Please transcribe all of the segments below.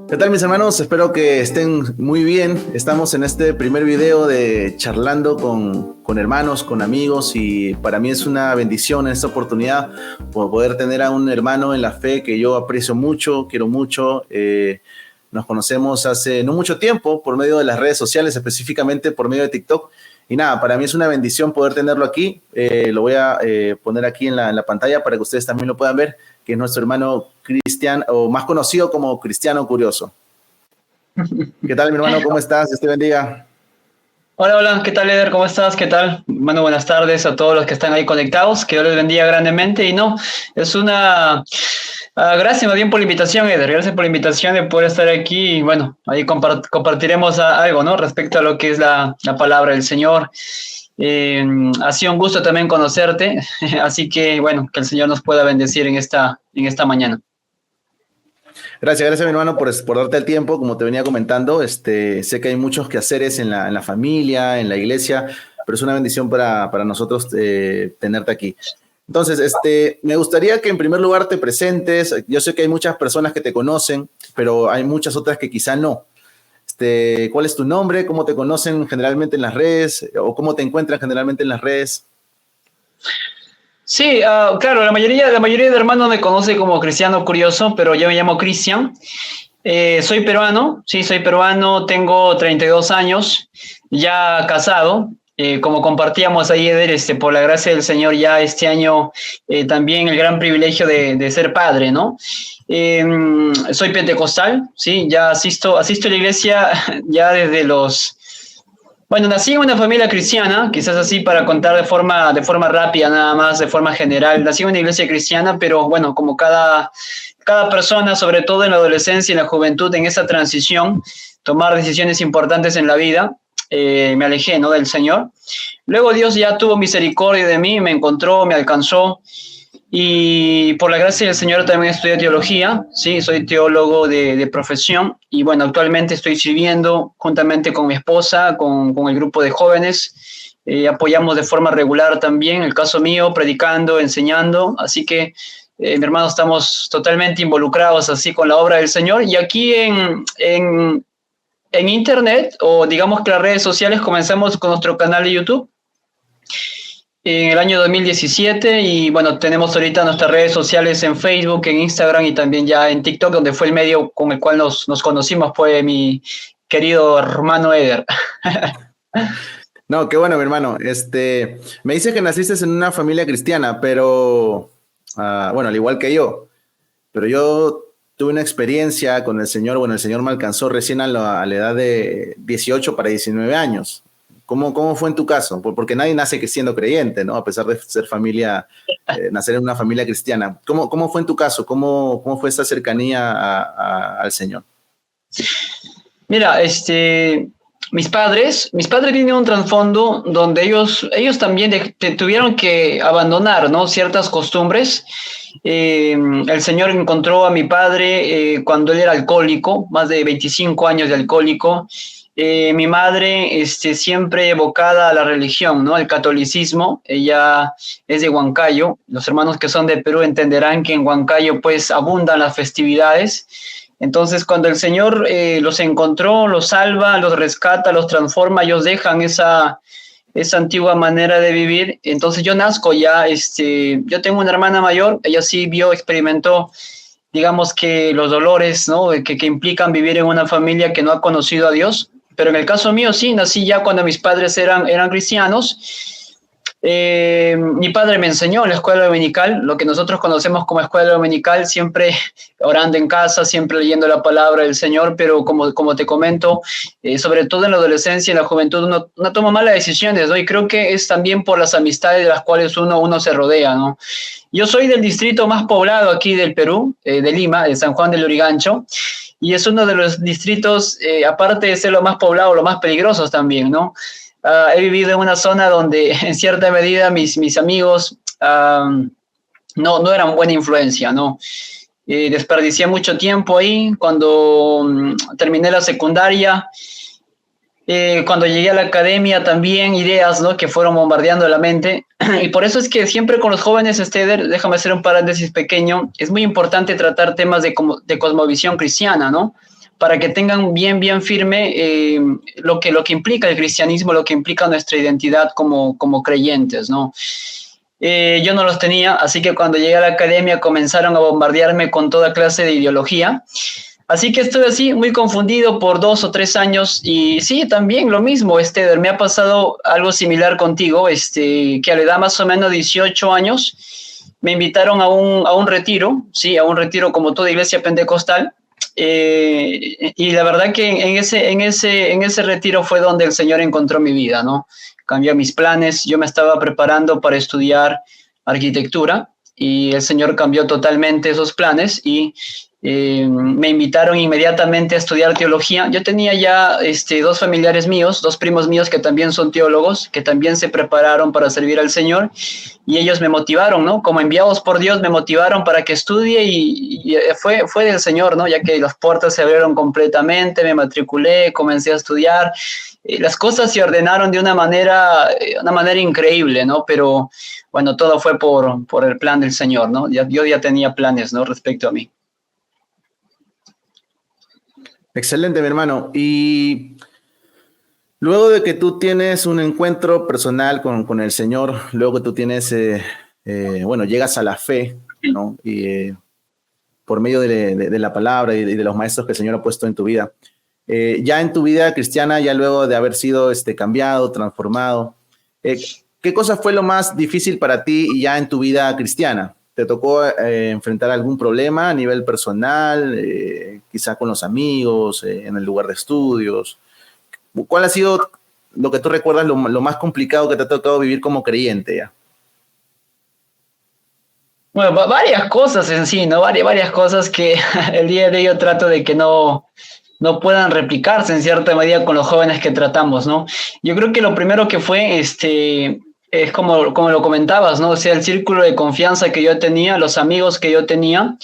¿Qué tal, mis hermanos? Espero que estén muy bien. Estamos en este primer video de charlando con hermanos, con amigos, y para mí es una bendición en esta oportunidad por poder tener a un hermano en la fe que yo aprecio mucho, quiero mucho. Nos conocemos hace no mucho tiempo por medio de las redes sociales, específicamente por medio de TikTok. Y nada, para mí es una bendición poder tenerlo aquí. Lo voy a poner aquí en la pantalla para que ustedes también lo puedan ver, que es nuestro hermano Cristian, o más conocido como Cristiano Curioso. ¿Qué tal, mi hermano? ¿Cómo estás? Dios te bendiga. Hola, hola, ¿qué tal, Eder? ¿Cómo estás? ¿Qué tal? Bueno, buenas tardes a todos los que están ahí conectados, que Dios les bendiga grandemente. Y no, es una gracias más bien por la invitación, Eder, gracias por la invitación de poder estar aquí y bueno, ahí compartiremos algo, ¿no? Respecto a lo que es la palabra del Señor. Ha sido un gusto también conocerte, así que bueno, que el Señor nos pueda bendecir en esta mañana. Gracias, mi hermano, por darte el tiempo. Como te venía comentando, sé que hay muchos quehaceres en la familia, en la iglesia, pero es una bendición para nosotros tenerte aquí. Entonces, me gustaría que en primer lugar te presentes. Yo sé que hay muchas personas que te conocen, pero hay muchas otras que quizá no. ¿Cuál es tu nombre? ¿Cómo te conocen generalmente en las redes? ¿O cómo te encuentran generalmente en las redes? Sí, claro, la mayoría de hermanos me conoce como Cristiano Curioso, pero yo me llamo Cristian. Soy peruano, sí, soy peruano, tengo 32 años, ya casado. Como compartíamos ahí, Eder, por la gracia del Señor, ya este año también el gran privilegio de ser padre, ¿no? Soy pentecostal, sí, ya asisto a la iglesia ya desde los... Bueno, nací en una familia cristiana, quizás así para contar de forma rápida, nada más, de forma general. Nací en una iglesia cristiana, pero bueno, como cada persona, sobre todo en la adolescencia y en la juventud, en esa transición, tomar decisiones importantes en la vida, me alejé, ¿no?, del Señor. Luego Dios ya tuvo misericordia de mí, me encontró, me alcanzó, y por la gracia del Señor también estudié teología, sí, soy teólogo de profesión, y bueno, actualmente estoy sirviendo juntamente con mi esposa, con el grupo de jóvenes. Apoyamos de forma regular también, en el caso mío, predicando, enseñando, así que mi hermano, estamos totalmente involucrados así con la obra del Señor. Y aquí en Internet, o digamos que las redes sociales, comenzamos con nuestro canal de YouTube en el año 2017 y bueno, tenemos ahorita nuestras redes sociales en Facebook, en Instagram y también ya en TikTok, donde fue el medio con el cual nos conocimos, fue mi querido hermano Eder. No, qué bueno, mi hermano. Me dice que naciste en una familia cristiana, pero, bueno, al igual que yo, pero yo tuve una experiencia con el Señor. Bueno, el Señor me alcanzó recién a la edad de 18 para 19 años. ¿Cómo fue en tu caso? Porque nadie nace siendo creyente, ¿no? A pesar de ser familia, nacer en una familia cristiana. ¿Cómo fue en tu caso? ¿Cómo fue esa cercanía al Señor? Mira, mis padres tienen un trasfondo donde ellos también tuvieron que abandonar, ¿no?, ciertas costumbres. El Señor encontró a mi padre cuando él era alcohólico, más de 25 años de alcohólico. Mi madre, siempre evocada a la religión, ¿no?, al catolicismo. Ella es de Huancayo. Los hermanos que son de Perú entenderán que en Huancayo pues abundan las festividades. Entonces, cuando el Señor los encontró, los salva, los rescata, los transforma, ellos dejan esa antigua manera de vivir. Entonces yo nazco ya, yo tengo una hermana mayor, ella sí experimentó, digamos que los dolores, ¿no?, que implican vivir en una familia que no ha conocido a Dios. Pero en el caso mío sí, nací ya cuando mis padres eran cristianos. Mi padre me enseñó en la escuela dominical, lo que nosotros conocemos como escuela dominical, siempre orando en casa, siempre leyendo la palabra del Señor, pero como te comento, sobre todo en la adolescencia y en la juventud, uno toma malas decisiones, ¿no? Y creo que es también por las amistades de las cuales uno se rodea, ¿no? Yo soy del distrito más poblado aquí del Perú, de Lima, de San Juan del Lurigancho, y es uno de los distritos, aparte de ser lo más poblado, lo más peligrosos también, ¿no? He vivido en una zona donde en cierta medida mis amigos no eran buena influencia, ¿no? Desperdicié mucho tiempo ahí cuando terminé la secundaria. Cuando llegué a la academia también ideas, ¿no?, que fueron bombardeando la mente. Y por eso es que siempre con los jóvenes, déjame hacer un paréntesis pequeño, es muy importante tratar temas de cosmovisión cristiana, ¿no? para que tengan bien firme lo que implica el cristianismo, lo que implica nuestra identidad como creyentes, ¿no? Yo no los tenía, así que cuando llegué a la academia comenzaron a bombardearme con toda clase de ideología. Así que estuve así, muy confundido por 2 o 3 años. Y sí, también lo mismo, me ha pasado algo similar contigo, que a la edad más o menos 18 años me invitaron a un retiro, sí, a un retiro como toda iglesia pentecostal. Y la verdad que en ese retiro fue donde el Señor encontró mi vida, ¿no? Cambió mis planes. Yo me estaba preparando para estudiar arquitectura y el Señor cambió totalmente esos planes y me invitaron inmediatamente a estudiar teología. Yo tenía ya 2 familiares míos, 2 primos míos que también son teólogos, que también se prepararon para servir al Señor, y ellos me motivaron, ¿no? Como enviados por Dios, me motivaron para que estudie y fue del Señor, ¿no? Ya que las puertas se abrieron completamente, me matriculé, comencé a estudiar. Las cosas se ordenaron de una manera increíble, ¿no? Pero bueno, todo fue por el plan del Señor, ¿no? Yo ya tenía planes, ¿no? Respecto a mí. Excelente, mi hermano. Y luego de que tú tienes un encuentro personal con el Señor, luego que tú tienes, llegas a la fe, ¿no? Y por medio de la palabra y de los maestros que el Señor ha puesto en tu vida, ya en tu vida cristiana, ya luego de haber sido cambiado, transformado, ¿qué cosa fue lo más difícil para ti ya en tu vida cristiana? ¿Te tocó enfrentar algún problema a nivel personal, quizá con los amigos, en el lugar de estudios? ¿Cuál ha sido lo que tú recuerdas, lo más complicado que te ha tocado vivir como creyente ya? Bueno, varias cosas en sí, ¿no? Varias cosas que el día de hoy yo trato de que no puedan replicarse en cierta medida con los jóvenes que tratamos, ¿no? Yo creo que lo primero que fue, es como lo comentabas, ¿no? O sea, el círculo de confianza que yo tenía, los amigos que yo tenía,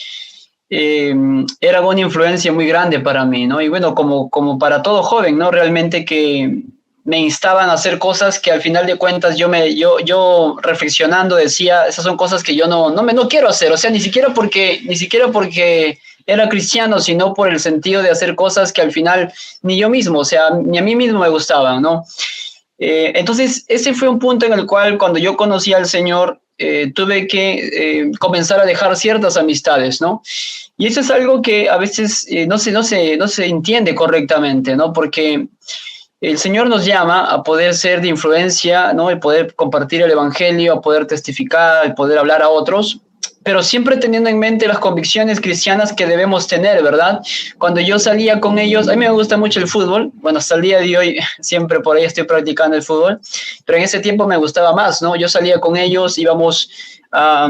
era una influencia muy grande para mí, ¿no? Y bueno, como para todo joven, ¿no? Realmente que me instaban a hacer cosas que al final de cuentas yo reflexionando decía, esas son cosas que yo no quiero hacer, o sea, ni siquiera porque era cristiano, sino por el sentido de hacer cosas que al final ni yo mismo, o sea, ni a mí mismo me gustaban, ¿no? Entonces, ese fue un punto en el cual cuando yo conocí al Señor, tuve que comenzar a dejar ciertas amistades, ¿no? Y eso es algo que a veces no se entiende correctamente, ¿no? Porque el Señor nos llama a poder ser de influencia, ¿no? Y poder compartir el evangelio, a poder testificar, a poder hablar a otros, pero siempre teniendo en mente las convicciones cristianas que debemos tener, ¿verdad? Cuando yo salía con ellos, a mí me gusta mucho el fútbol, bueno, hasta el día de hoy siempre por ahí estoy practicando el fútbol, pero en ese tiempo me gustaba más, ¿no? Yo salía con ellos, íbamos a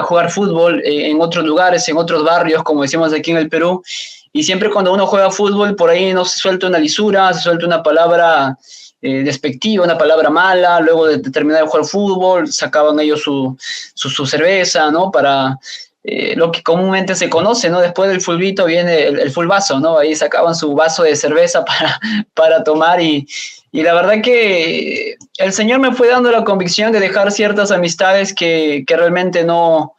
jugar fútbol en otros lugares, en otros barrios, como decimos aquí en el Perú, y siempre cuando uno juega fútbol, por ahí no se suelta una lisura, se suelta una palabra despectiva, una palabra mala. Luego de terminar de jugar fútbol, sacaban ellos su cerveza, ¿no? Para lo que comúnmente se conoce, ¿no? Después del fulbito viene el fulbazo, ¿no? Ahí sacaban su vaso de cerveza para tomar y la verdad que el Señor me fue dando la convicción de dejar ciertas amistades que realmente no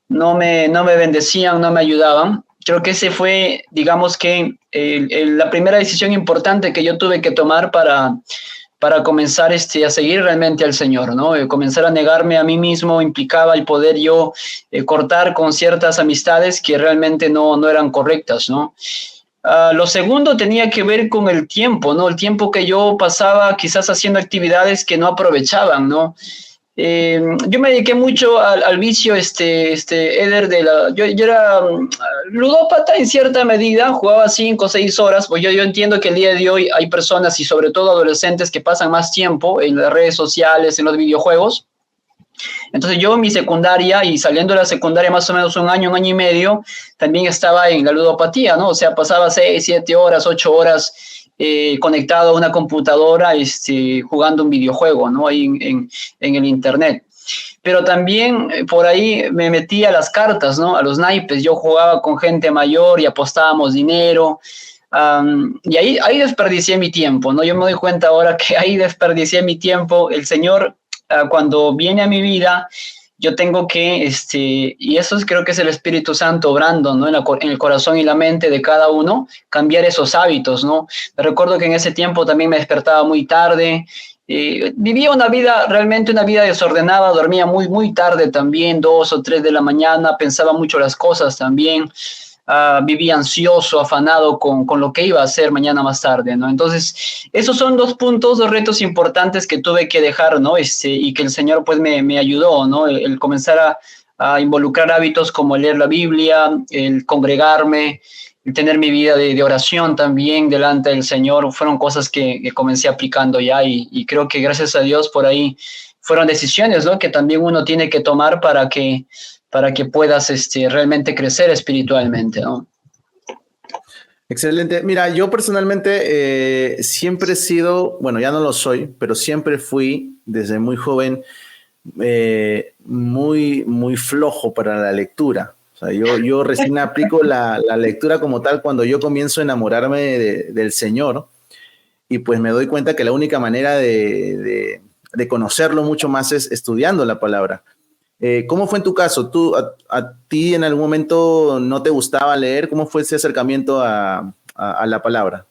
me bendecían, no me ayudaban. Creo que ese fue, digamos que, la primera decisión importante que yo tuve que tomar para comenzar a seguir realmente al Señor, ¿no? Comenzar a negarme a mí mismo implicaba el poder yo cortar con ciertas amistades que realmente no eran correctas, ¿no? Lo segundo tenía que ver con el tiempo, ¿no? El tiempo que yo pasaba quizás haciendo actividades que no aprovechaban, ¿no? Yo me dediqué mucho al vicio, Eder, yo era ludópata en cierta medida, jugaba 5 o 6 horas, pues yo entiendo que el día de hoy hay personas y sobre todo adolescentes que pasan más tiempo en las redes sociales, en los videojuegos. Entonces yo en mi secundaria y saliendo de la secundaria más o menos un año y medio, también estaba en la ludopatía, ¿no? O sea, pasaba 6, 7 horas, 8 horas conectado a una computadora jugando un videojuego, ¿no? Ahí en el internet. Pero también por ahí me metí a las cartas, ¿no? A los naipes. Yo jugaba con gente mayor y apostábamos dinero. Y ahí desperdicié mi tiempo, ¿no? Yo me doy cuenta ahora que ahí desperdicié mi tiempo. El Señor, cuando viene a mi vida, yo tengo que, y eso creo que es el Espíritu Santo obrando, ¿no? En el corazón y la mente de cada uno, cambiar esos hábitos, ¿no? Me recuerdo que en ese tiempo también me despertaba muy tarde, vivía una vida, realmente una vida desordenada, dormía muy, muy tarde también, 2 o 3 de la mañana, pensaba mucho las cosas también, vivía ansioso, afanado con lo que iba a hacer mañana más tarde, ¿no? Entonces, esos son 2 puntos, 2 retos importantes que tuve que dejar, ¿no? Y que el Señor pues me ayudó, ¿no? El comenzar a involucrar hábitos como leer la Biblia, el congregarme, el tener mi vida de oración también delante del Señor, fueron cosas que comencé aplicando ya y creo que gracias a Dios por ahí fueron decisiones, ¿no? Que también uno tiene que tomar para que puedas realmente crecer espiritualmente, ¿no? Excelente. Mira, yo personalmente siempre he sido, bueno, ya no lo soy, pero siempre fui desde muy joven muy flojo para la lectura. O sea, yo recién aplico la lectura como tal cuando yo comienzo a enamorarme del Señor y pues me doy cuenta que la única manera de conocerlo mucho más es estudiando la palabra. ¿Cómo fue en tu caso? ¿A ti en algún momento no te gustaba leer? ¿Cómo fue ese acercamiento a la palabra?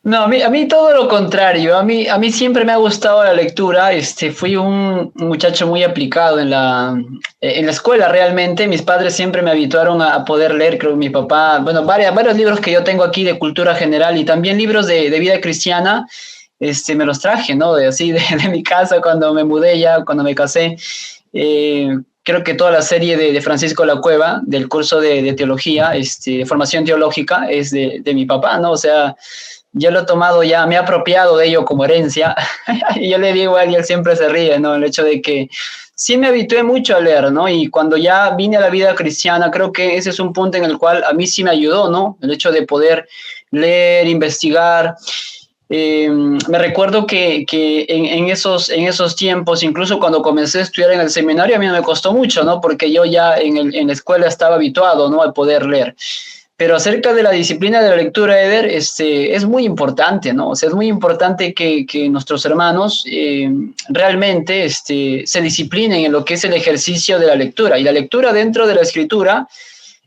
No, a mí todo lo contrario. A mí siempre me ha gustado la lectura. Fui un muchacho muy aplicado en la escuela realmente. Mis padres siempre me habituaron a poder leer, creo que mi papá, bueno, varios libros que yo tengo aquí de cultura general y también libros de vida cristiana. Me los traje, ¿no? De mi casa cuando me mudé ya, cuando me casé. Creo que toda la serie de Francisco La Cueva, del curso de teología, formación teológica, es de mi papá, ¿no? O sea, yo lo he tomado ya, me he apropiado de ello como herencia. Y yo le digo a él y él siempre se ríe, ¿no? El hecho de que sí me habitué mucho a leer, ¿no? Y cuando ya vine a la vida cristiana, creo que ese es un punto en el cual a mí sí me ayudó, ¿no? El hecho de poder leer, investigar. Me recuerdo que en esos tiempos, incluso cuando comencé a estudiar en el seminario, a mí no me costó mucho, ¿no? Porque yo ya en la escuela estaba habituado, ¿no? A poder leer. Pero acerca de la disciplina de la lectura, Eder, es muy importante, ¿no? O sea, es muy importante que nuestros hermanos realmente se disciplinen en lo que es el ejercicio de la lectura. Y la lectura dentro de la escritura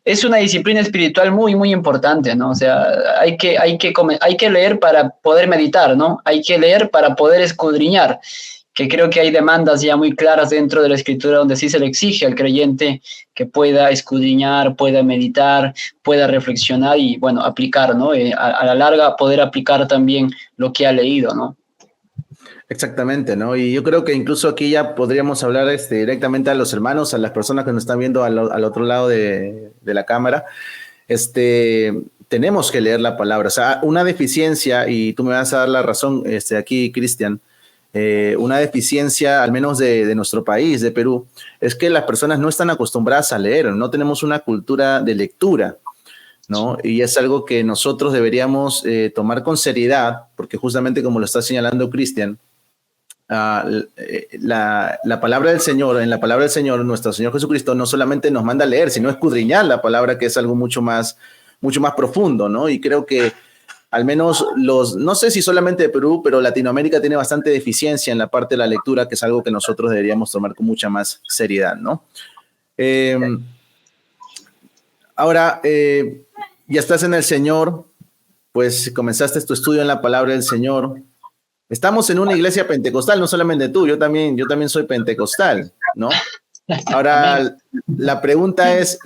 es una disciplina espiritual muy, muy importante, ¿no? O sea, hay que leer para poder meditar, ¿no? Hay que leer para poder escudriñar, que creo que hay demandas ya muy claras dentro de la escritura donde sí se le exige al creyente que pueda escudriñar, pueda meditar, pueda reflexionar y, bueno, aplicar, ¿no? A la larga poder aplicar también lo que ha leído, ¿no? Exactamente, ¿no? Y yo creo que incluso aquí ya podríamos hablar directamente a los hermanos, a las personas que nos están viendo al otro lado de la cámara. Tenemos que leer la palabra. O sea, una deficiencia, y tú me vas a dar la razón aquí, Cristian, una deficiencia, al menos de nuestro país, de Perú, es que las personas no están acostumbradas a leer, no tenemos una cultura de lectura, ¿no? Y es algo que nosotros deberíamos tomar con seriedad, porque justamente como lo está señalando Cristian, la palabra del Señor, en la palabra del Señor, nuestro Señor Jesucristo no solamente nos manda a leer, sino escudriñar la palabra, que es algo mucho más profundo, ¿no? Y creo que al menos no sé si solamente de Perú, pero Latinoamérica tiene bastante deficiencia en la parte de la lectura, que es algo que nosotros deberíamos tomar con mucha más seriedad, ¿no? Ahora, ya estás en el Señor, pues comenzaste tu estudio en la palabra del Señor. Estamos en una iglesia pentecostal, no solamente tú, yo también soy pentecostal, ¿no? Ahora, la pregunta es,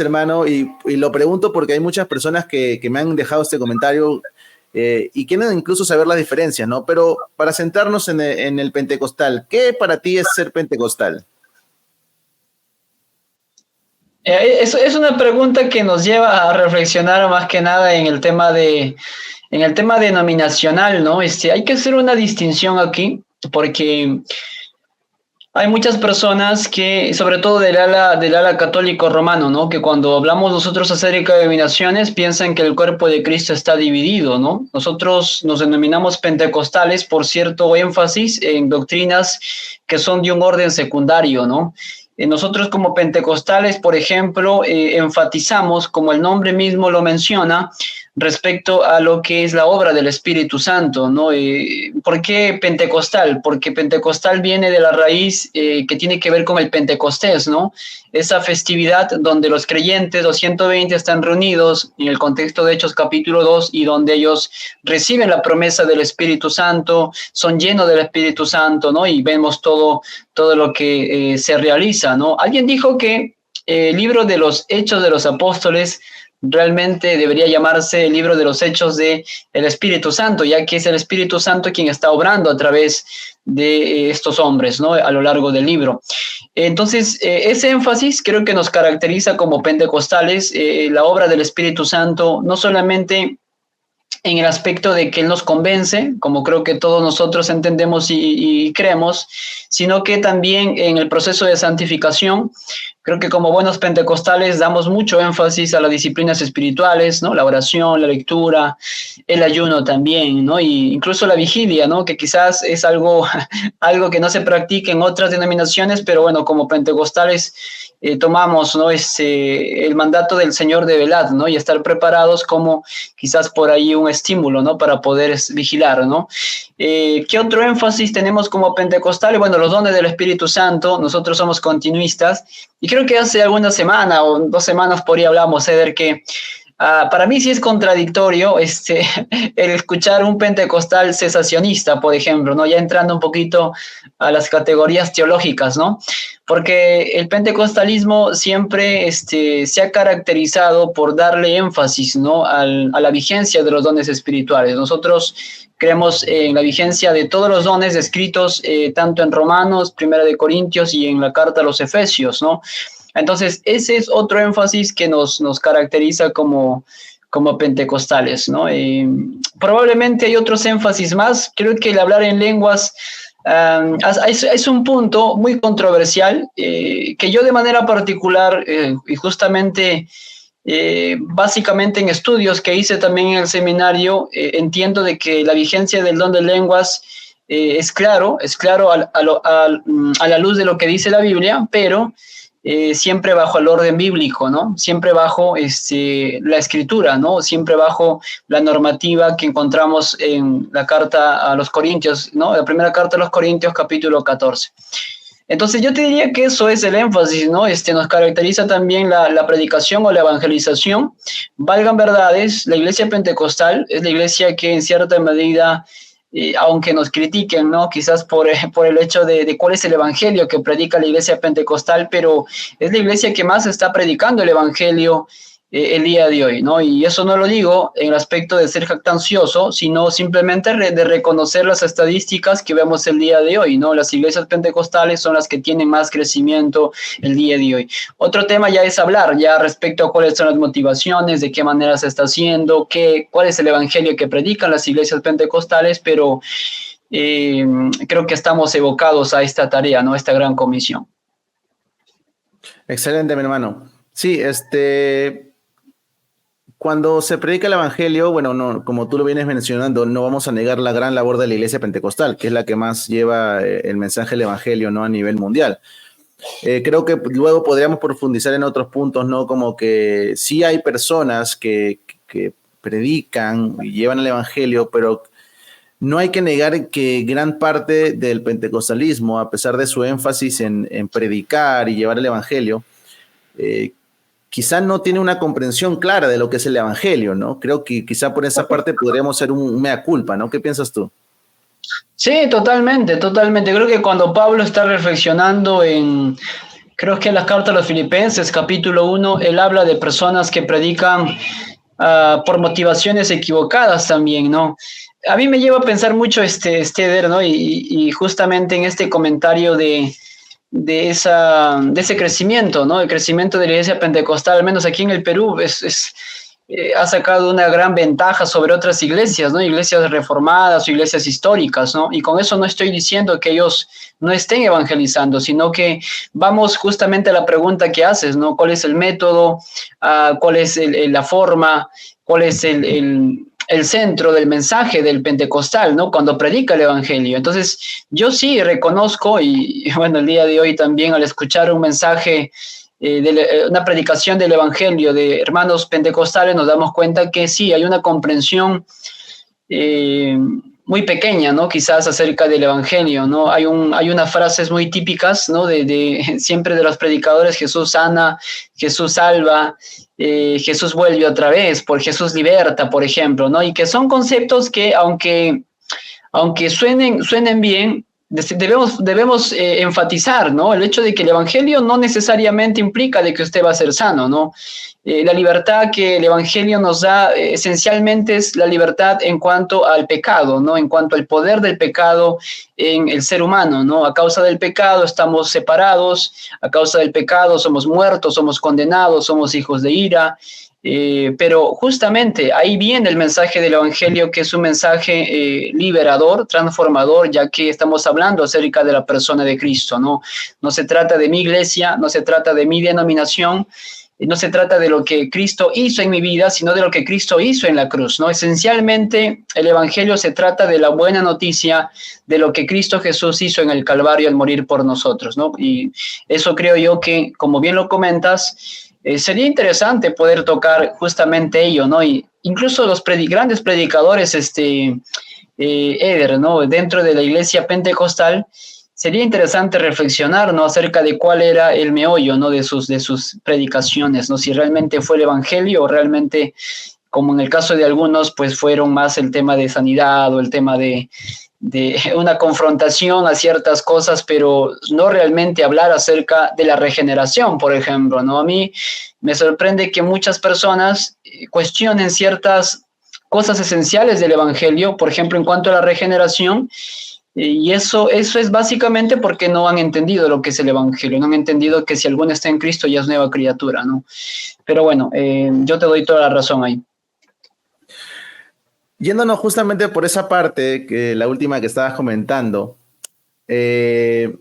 hermano, y lo pregunto porque hay muchas personas que me han dejado este comentario y quieren incluso saber las diferencias, ¿no? Pero para centrarnos en el pentecostal, ¿qué para ti es ser pentecostal? Es una pregunta que nos lleva a reflexionar más que nada en el tema denominacional, ¿no? Hay que hacer una distinción aquí, porque hay muchas personas que, sobre todo del ala católico romano, ¿no? Que cuando hablamos nosotros acerca de denominaciones, piensan que el cuerpo de Cristo está dividido, ¿no? Nosotros nos denominamos pentecostales por cierto énfasis en doctrinas que son de un orden secundario, ¿no? Nosotros como pentecostales, por ejemplo, enfatizamos, como el nombre mismo lo menciona, respecto a lo que es la obra del Espíritu Santo, ¿no? ¿Por qué pentecostal? Porque pentecostal viene de la raíz que tiene que ver con el Pentecostés, ¿no? Esa festividad donde los creyentes, los 120, están reunidos en el contexto de Hechos capítulo 2 y donde ellos reciben la promesa del Espíritu Santo, son llenos del Espíritu Santo, ¿no? Y vemos todo lo que se realiza, ¿no? Alguien dijo que el libro de los Hechos de los Apóstoles realmente debería llamarse el libro de los Hechos de el Espíritu Santo, ya que es el Espíritu Santo quien está obrando a través de estos hombres, ¿no? A lo largo del libro. Entonces, ese énfasis creo que nos caracteriza como pentecostales, la obra del Espíritu Santo, no solamente en el aspecto de que Él nos convence, como creo que todos nosotros entendemos y creemos, sino que también en el proceso de santificación. Creo que como buenos pentecostales damos mucho énfasis a las disciplinas espirituales, ¿no? La oración, la lectura, el ayuno también, ¿no? Y incluso la vigilia, ¿no? Que quizás es algo que no se practica en otras denominaciones, pero bueno, como pentecostales tomamos, ¿no? El mandato del Señor de velad, ¿no? Y estar preparados como quizás por ahí un estímulo, ¿no? Para poder vigilar, ¿no? ¿Qué otro énfasis tenemos como pentecostales? Bueno, los dones del Espíritu Santo. Nosotros somos continuistas y creo que hace alguna semana o 2 semanas por ahí hablamos, Eder, que para mí sí es contradictorio el escuchar un pentecostal cesacionista, por ejemplo, ¿no? Ya entrando un poquito a las categorías teológicas, ¿no? Porque el pentecostalismo siempre se ha caracterizado por darle énfasis, ¿no? A la vigencia de los dones espirituales. Nosotros creemos en la vigencia de todos los dones descritos tanto en Romanos, Primera de Corintios y en la carta a los Efesios, ¿no? Entonces, ese es otro énfasis que nos caracteriza como pentecostales, ¿no? Probablemente hay otros énfasis más. Creo que el hablar en lenguas es un punto muy controversial que yo de manera particular y justamente básicamente en estudios que hice también en el seminario, entiendo de que la vigencia del don de lenguas es claro a la luz de lo que dice la Biblia, pero siempre bajo el orden bíblico, ¿no? Siempre bajo la escritura, ¿no? Siempre bajo la normativa que encontramos en la carta a los Corintios, ¿no? La primera carta a los Corintios, capítulo 14. Entonces yo te diría que eso es el énfasis, ¿no? Nos caracteriza también la predicación o la evangelización. Valgan verdades, la iglesia pentecostal es la iglesia que en cierta medida, aunque nos critiquen, ¿no? Quizás por el hecho de cuál es el evangelio que predica la iglesia pentecostal, pero es la iglesia que más está predicando el evangelio el día de hoy, ¿no? Y eso no lo digo en el aspecto de ser jactancioso, sino simplemente de reconocer las estadísticas que vemos el día de hoy, ¿no? Las iglesias pentecostales son las que tienen más crecimiento el día de hoy. Otro tema ya es hablar ya respecto a cuáles son las motivaciones, de qué manera se está haciendo, cuál es el evangelio que predican las iglesias pentecostales, pero creo que estamos evocados a esta tarea, ¿no? Esta gran comisión. Excelente, mi hermano. Sí, cuando se predica el evangelio, bueno, no, como tú lo vienes mencionando, no vamos a negar la gran labor de la iglesia pentecostal, que es la que más lleva el mensaje del evangelio, ¿no? A nivel mundial. Creo que luego podríamos profundizar en otros puntos, ¿no? Como que sí hay personas que predican y llevan el evangelio, pero no hay que negar que gran parte del pentecostalismo, a pesar de su énfasis en predicar y llevar el evangelio, quizá no tiene una comprensión clara de lo que es el evangelio, ¿no? Creo que quizá por esa parte podríamos ser un mea culpa, ¿no? ¿Qué piensas tú? Sí, totalmente. Creo que cuando Pablo está reflexionando creo que en la carta a los Filipenses, capítulo 1, él habla de personas que predican por motivaciones equivocadas también, ¿no? A mí me lleva a pensar mucho Eder, ¿no? Y justamente en este comentario de ese crecimiento, ¿no? El crecimiento de la iglesia pentecostal, al menos aquí en el Perú, ha sacado una gran ventaja sobre otras iglesias, ¿no? Iglesias reformadas o iglesias históricas, ¿no? Y con eso no estoy diciendo que ellos no estén evangelizando, sino que vamos justamente a la pregunta que haces, ¿no? ¿Cuál es el método? ¿Cuál es la forma? ¿Cuál es el centro del mensaje del pentecostal, ¿no? Cuando predica el evangelio. Entonces, yo sí reconozco, y bueno, el día de hoy también al escuchar un mensaje una predicación del Evangelio de hermanos pentecostales, nos damos cuenta que sí, hay una comprensión muy pequeña, ¿no? Quizás acerca del Evangelio, ¿no? Hay unas frases muy típicas, ¿no? Siempre de los predicadores: Jesús sana, Jesús salva, Jesús vuelve otra vez, por Jesús liberta, por ejemplo, ¿no? Y que son conceptos que, aunque suenen bien, debemos enfatizar, ¿no? El hecho de que el Evangelio no necesariamente implica de que usted va a ser sano, ¿no? La libertad que el Evangelio nos da esencialmente es la libertad en cuanto al pecado, ¿no? En cuanto al poder del pecado en el ser humano, ¿no? A causa del pecado estamos separados, a causa del pecado somos muertos, somos condenados, somos hijos de ira. Pero justamente ahí viene el mensaje del Evangelio, que es un mensaje liberador, transformador, ya que estamos hablando acerca de la persona de Cristo, ¿no? No se trata de mi iglesia, no se trata de mi denominación, no se trata de lo que Cristo hizo en mi vida, sino de lo que Cristo hizo en la cruz, ¿no? Esencialmente, el Evangelio se trata de la buena noticia de lo que Cristo Jesús hizo en el Calvario al morir por nosotros, ¿no? Y eso creo yo que, como bien lo comentas, sería interesante poder tocar justamente ello, ¿no? Y incluso los grandes predicadores, Eder, ¿no? Dentro de la iglesia pentecostal, sería interesante reflexionar, ¿no? Acerca de cuál era el meollo, ¿no? De sus predicaciones, ¿no? Si realmente fue el Evangelio o realmente, como en el caso de algunos, pues fueron más el tema de sanidad o el tema de una confrontación a ciertas cosas, pero no realmente hablar acerca de la regeneración, por ejemplo, ¿no? A mí me sorprende que muchas personas cuestionen ciertas cosas esenciales del Evangelio, por ejemplo, en cuanto a la regeneración, y eso es básicamente porque no han entendido lo que es el Evangelio, no han entendido que si alguno está en Cristo ya es nueva criatura, ¿no? Pero bueno, yo te doy toda la razón ahí. Yéndonos justamente por esa parte, que la última que estabas comentando, hay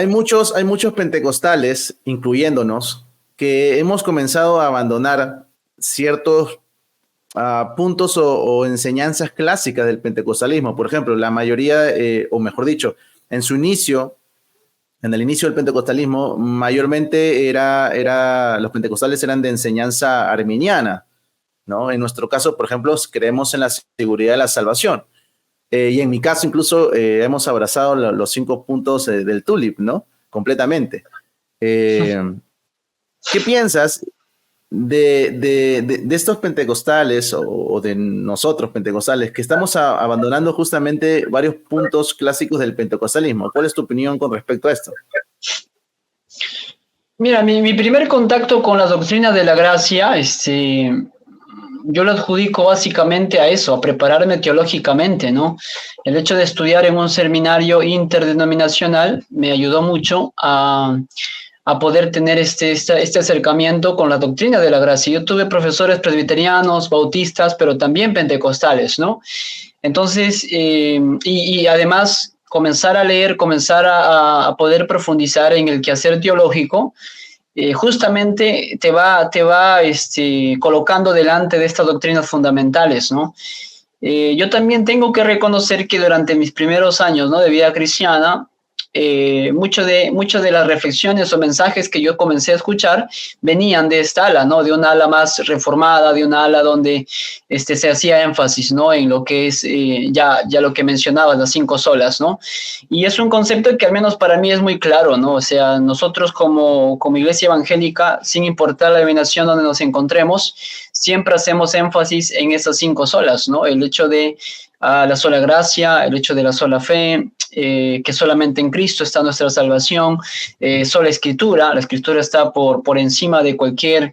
muchos pentecostales, incluyéndonos, que hemos comenzado a abandonar ciertos puntos o enseñanzas clásicas del pentecostalismo. Por ejemplo, la mayoría, o mejor dicho, en el inicio del pentecostalismo, mayormente los pentecostales eran de enseñanza arminiana, ¿no? En nuestro caso, por ejemplo, creemos en la seguridad de la salvación. Y en mi caso, incluso, hemos abrazado los 5 puntos del TULIP, ¿no? Completamente. ¿Qué piensas de estos pentecostales o de nosotros pentecostales que estamos abandonando justamente varios puntos clásicos del pentecostalismo? ¿Cuál es tu opinión con respecto a esto? Mira, mi primer contacto con la doctrina de la gracia, yo lo adjudico básicamente a eso, a prepararme teológicamente, ¿no? El hecho de estudiar en un seminario interdenominacional me ayudó mucho a poder tener este acercamiento con la doctrina de la gracia. Yo tuve profesores presbiterianos, bautistas, pero también pentecostales, ¿no? Entonces, y además comenzar a leer, comenzar a poder profundizar en el quehacer teológico, justamente te va colocando delante de estas doctrinas fundamentales, ¿no? Yo también tengo que reconocer que durante mis primeros años, ¿no?, de vida cristiana, mucho de las reflexiones o mensajes que yo comencé a escuchar venían de esta ala, ¿no? De una ala más reformada, de una ala donde se hacía énfasis, ¿no?, en lo que es ya lo que mencionabas, las 5 solas, ¿no? Y es un concepto que al menos para mí es muy claro, ¿no? O sea, nosotros como iglesia evangélica, sin importar la denominación donde nos encontremos, siempre hacemos énfasis en esas 5 solas, ¿no? El hecho de la sola gracia, el hecho de la sola fe, que solamente en Cristo está nuestra salvación, sola escritura, la escritura está por encima de cualquier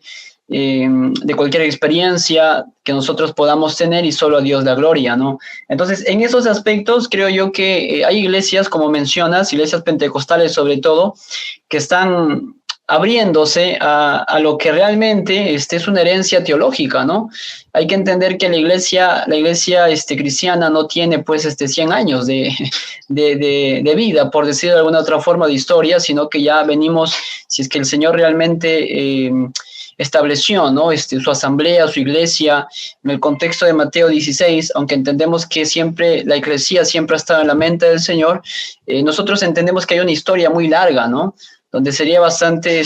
experiencia que nosotros podamos tener, y solo a Dios la gloria, ¿no? Entonces, en esos aspectos creo yo que hay iglesias, como mencionas, iglesias pentecostales sobre todo, que están abriéndose a lo que realmente es una herencia teológica, ¿no? Hay que entender que la iglesia cristiana no tiene pues 100 años de vida, por decirlo de alguna otra forma, de historia, sino que ya venimos, si es que el Señor realmente estableció, ¿no?, su asamblea, su iglesia, en el contexto de Mateo 16, aunque entendemos que siempre la iglesia siempre ha estado en la mente del Señor, nosotros entendemos que hay una historia muy larga, ¿no?, donde sería bastante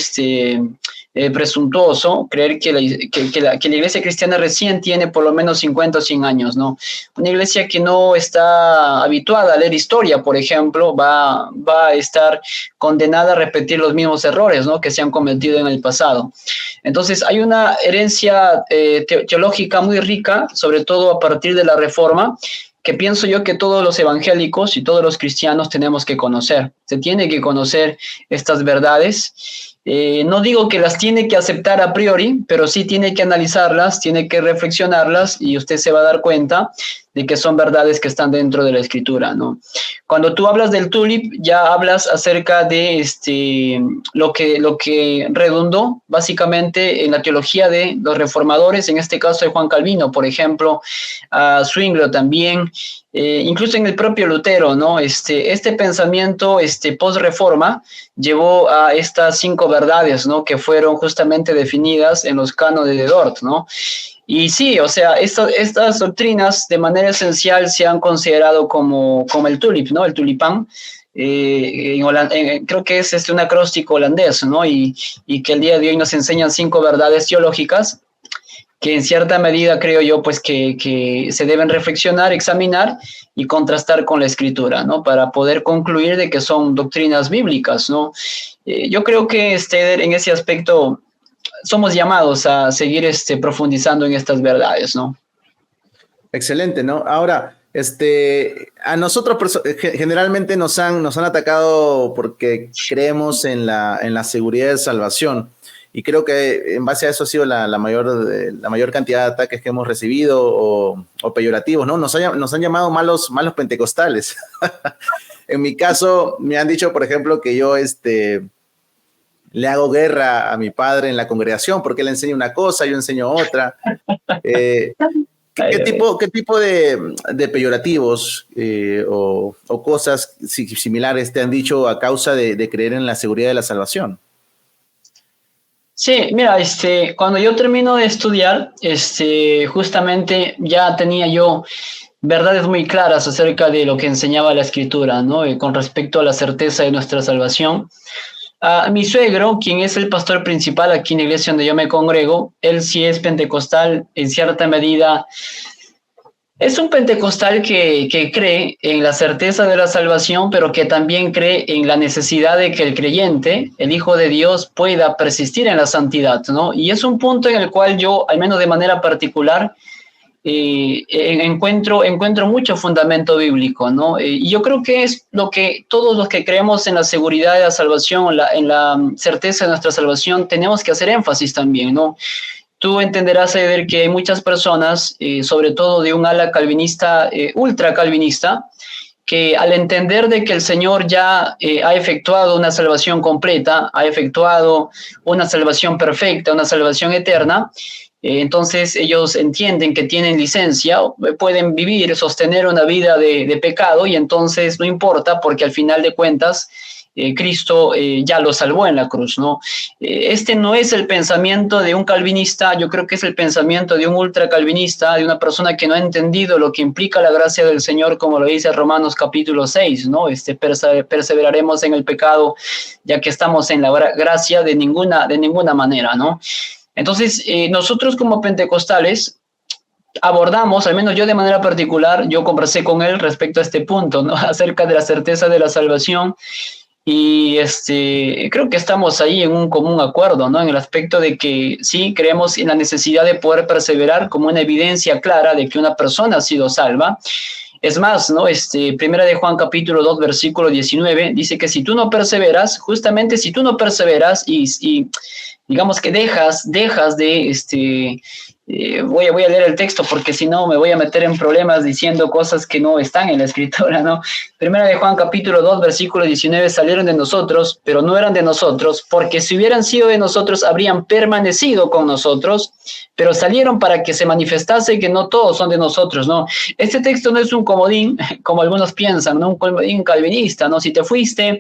presuntuoso creer que la iglesia cristiana recién tiene por lo menos 50 o 100 años, ¿no? Una iglesia que no está habituada a leer historia, por ejemplo, va a estar condenada a repetir los mismos errores, ¿no?, que se han cometido en el pasado. Entonces, hay una herencia teológica muy rica, sobre todo a partir de la Reforma, que pienso yo que todos los evangélicos y todos los cristianos tenemos que conocer. Se tiene que conocer estas verdades. No digo que las tiene que aceptar a priori, pero sí tiene que analizarlas, tiene que reflexionarlas y usted se va a dar cuenta de que son verdades que están dentro de la Escritura, ¿no? Cuando tú hablas del tulip, ya hablas acerca de lo que redundó básicamente en la teología de los reformadores, en este caso de Juan Calvino, por ejemplo, a Zwinglio también, incluso en el propio Lutero, ¿no? Este pensamiento post-reforma llevó a estas 5 verdades, ¿no?, que fueron justamente definidas en los cánones de Dort, ¿no? Y sí, o sea, estas doctrinas de manera esencial se han considerado como el tulip, ¿no?, el tulipán. Creo que es un acróstico holandés, ¿no? Y que el día de hoy nos enseñan 5 verdades teológicas que en cierta medida creo yo pues que se deben reflexionar, examinar y contrastar con la Escritura, ¿no?, para poder concluir de que son doctrinas bíblicas, ¿no? Yo creo que en ese aspecto somos llamados a seguir profundizando en estas verdades, ¿no? Excelente, ¿no? Ahora, a nosotros generalmente nos han atacado porque creemos en la seguridad de salvación. Y creo que en base a eso ha sido la mayor cantidad de ataques que hemos recibido o peyorativos, ¿no? Nos han llamado malos pentecostales. En mi caso, me han dicho, por ejemplo, que yo le hago guerra a mi padre en la congregación porque él enseña una cosa, yo enseño otra. ¿Qué tipo de peyorativos o cosas similares te han dicho a causa de creer en la seguridad de la salvación? Sí, mira, cuando yo termino de estudiar, justamente ya tenía yo verdades muy claras acerca de lo que enseñaba la Escritura, ¿no? Con respecto a la certeza de nuestra salvación. Mi suegro, quien es el pastor principal aquí en la iglesia donde yo me congrego, él sí es pentecostal en cierta medida. Es un pentecostal que cree en la certeza de la salvación, pero que también cree en la necesidad de que el creyente, el Hijo de Dios, pueda persistir en la santidad, ¿no? Y es un punto en el cual yo, al menos de manera particular, encuentro mucho fundamento bíblico, ¿no? Y yo creo que es lo que todos los que creemos en la seguridad de la salvación, en la certeza de nuestra salvación, tenemos que hacer énfasis también, ¿no? Tú entenderás, Eder, que hay muchas personas, sobre todo de un ala calvinista, ultra calvinista, que al entender de que el Señor ya ha efectuado una salvación completa, ha efectuado una salvación perfecta, una salvación eterna, entonces ellos entienden que tienen licencia, pueden vivir, sostener una vida de pecado y entonces no importa porque al final de cuentas Cristo ya lo salvó en la cruz, ¿no? Este no es el pensamiento de un calvinista, yo creo que es el pensamiento de un ultracalvinista, de una persona que no ha entendido lo que implica la gracia del Señor, como lo dice Romanos capítulo 6, ¿no? Perseveraremos en el pecado, ya que estamos en la gracia de ninguna manera, ¿no? Entonces, nosotros como pentecostales abordamos, al menos yo de manera particular, yo conversé con él respecto a este punto, ¿no? Acerca de la certeza de la salvación. Y creo que estamos ahí en un común acuerdo, ¿no? En el aspecto de que sí, creemos en la necesidad de poder perseverar como una evidencia clara de que una persona ha sido salva. Es más, ¿no? Primera de Juan capítulo 2, versículo 19, dice que si tú no perseveras, justamente si tú no perseveras y digamos que dejas de, voy a leer el texto porque si no me voy a meter en problemas diciendo cosas que no están en la Escritura, ¿no? Primera de Juan capítulo 2, versículo 19, salieron de nosotros, pero no eran de nosotros, porque si hubieran sido de nosotros, habrían permanecido con nosotros, pero salieron para que se manifestase que no todos son de nosotros, ¿no? Este texto no es un comodín, como algunos piensan, ¿no? Un comodín calvinista, ¿no? Si te fuiste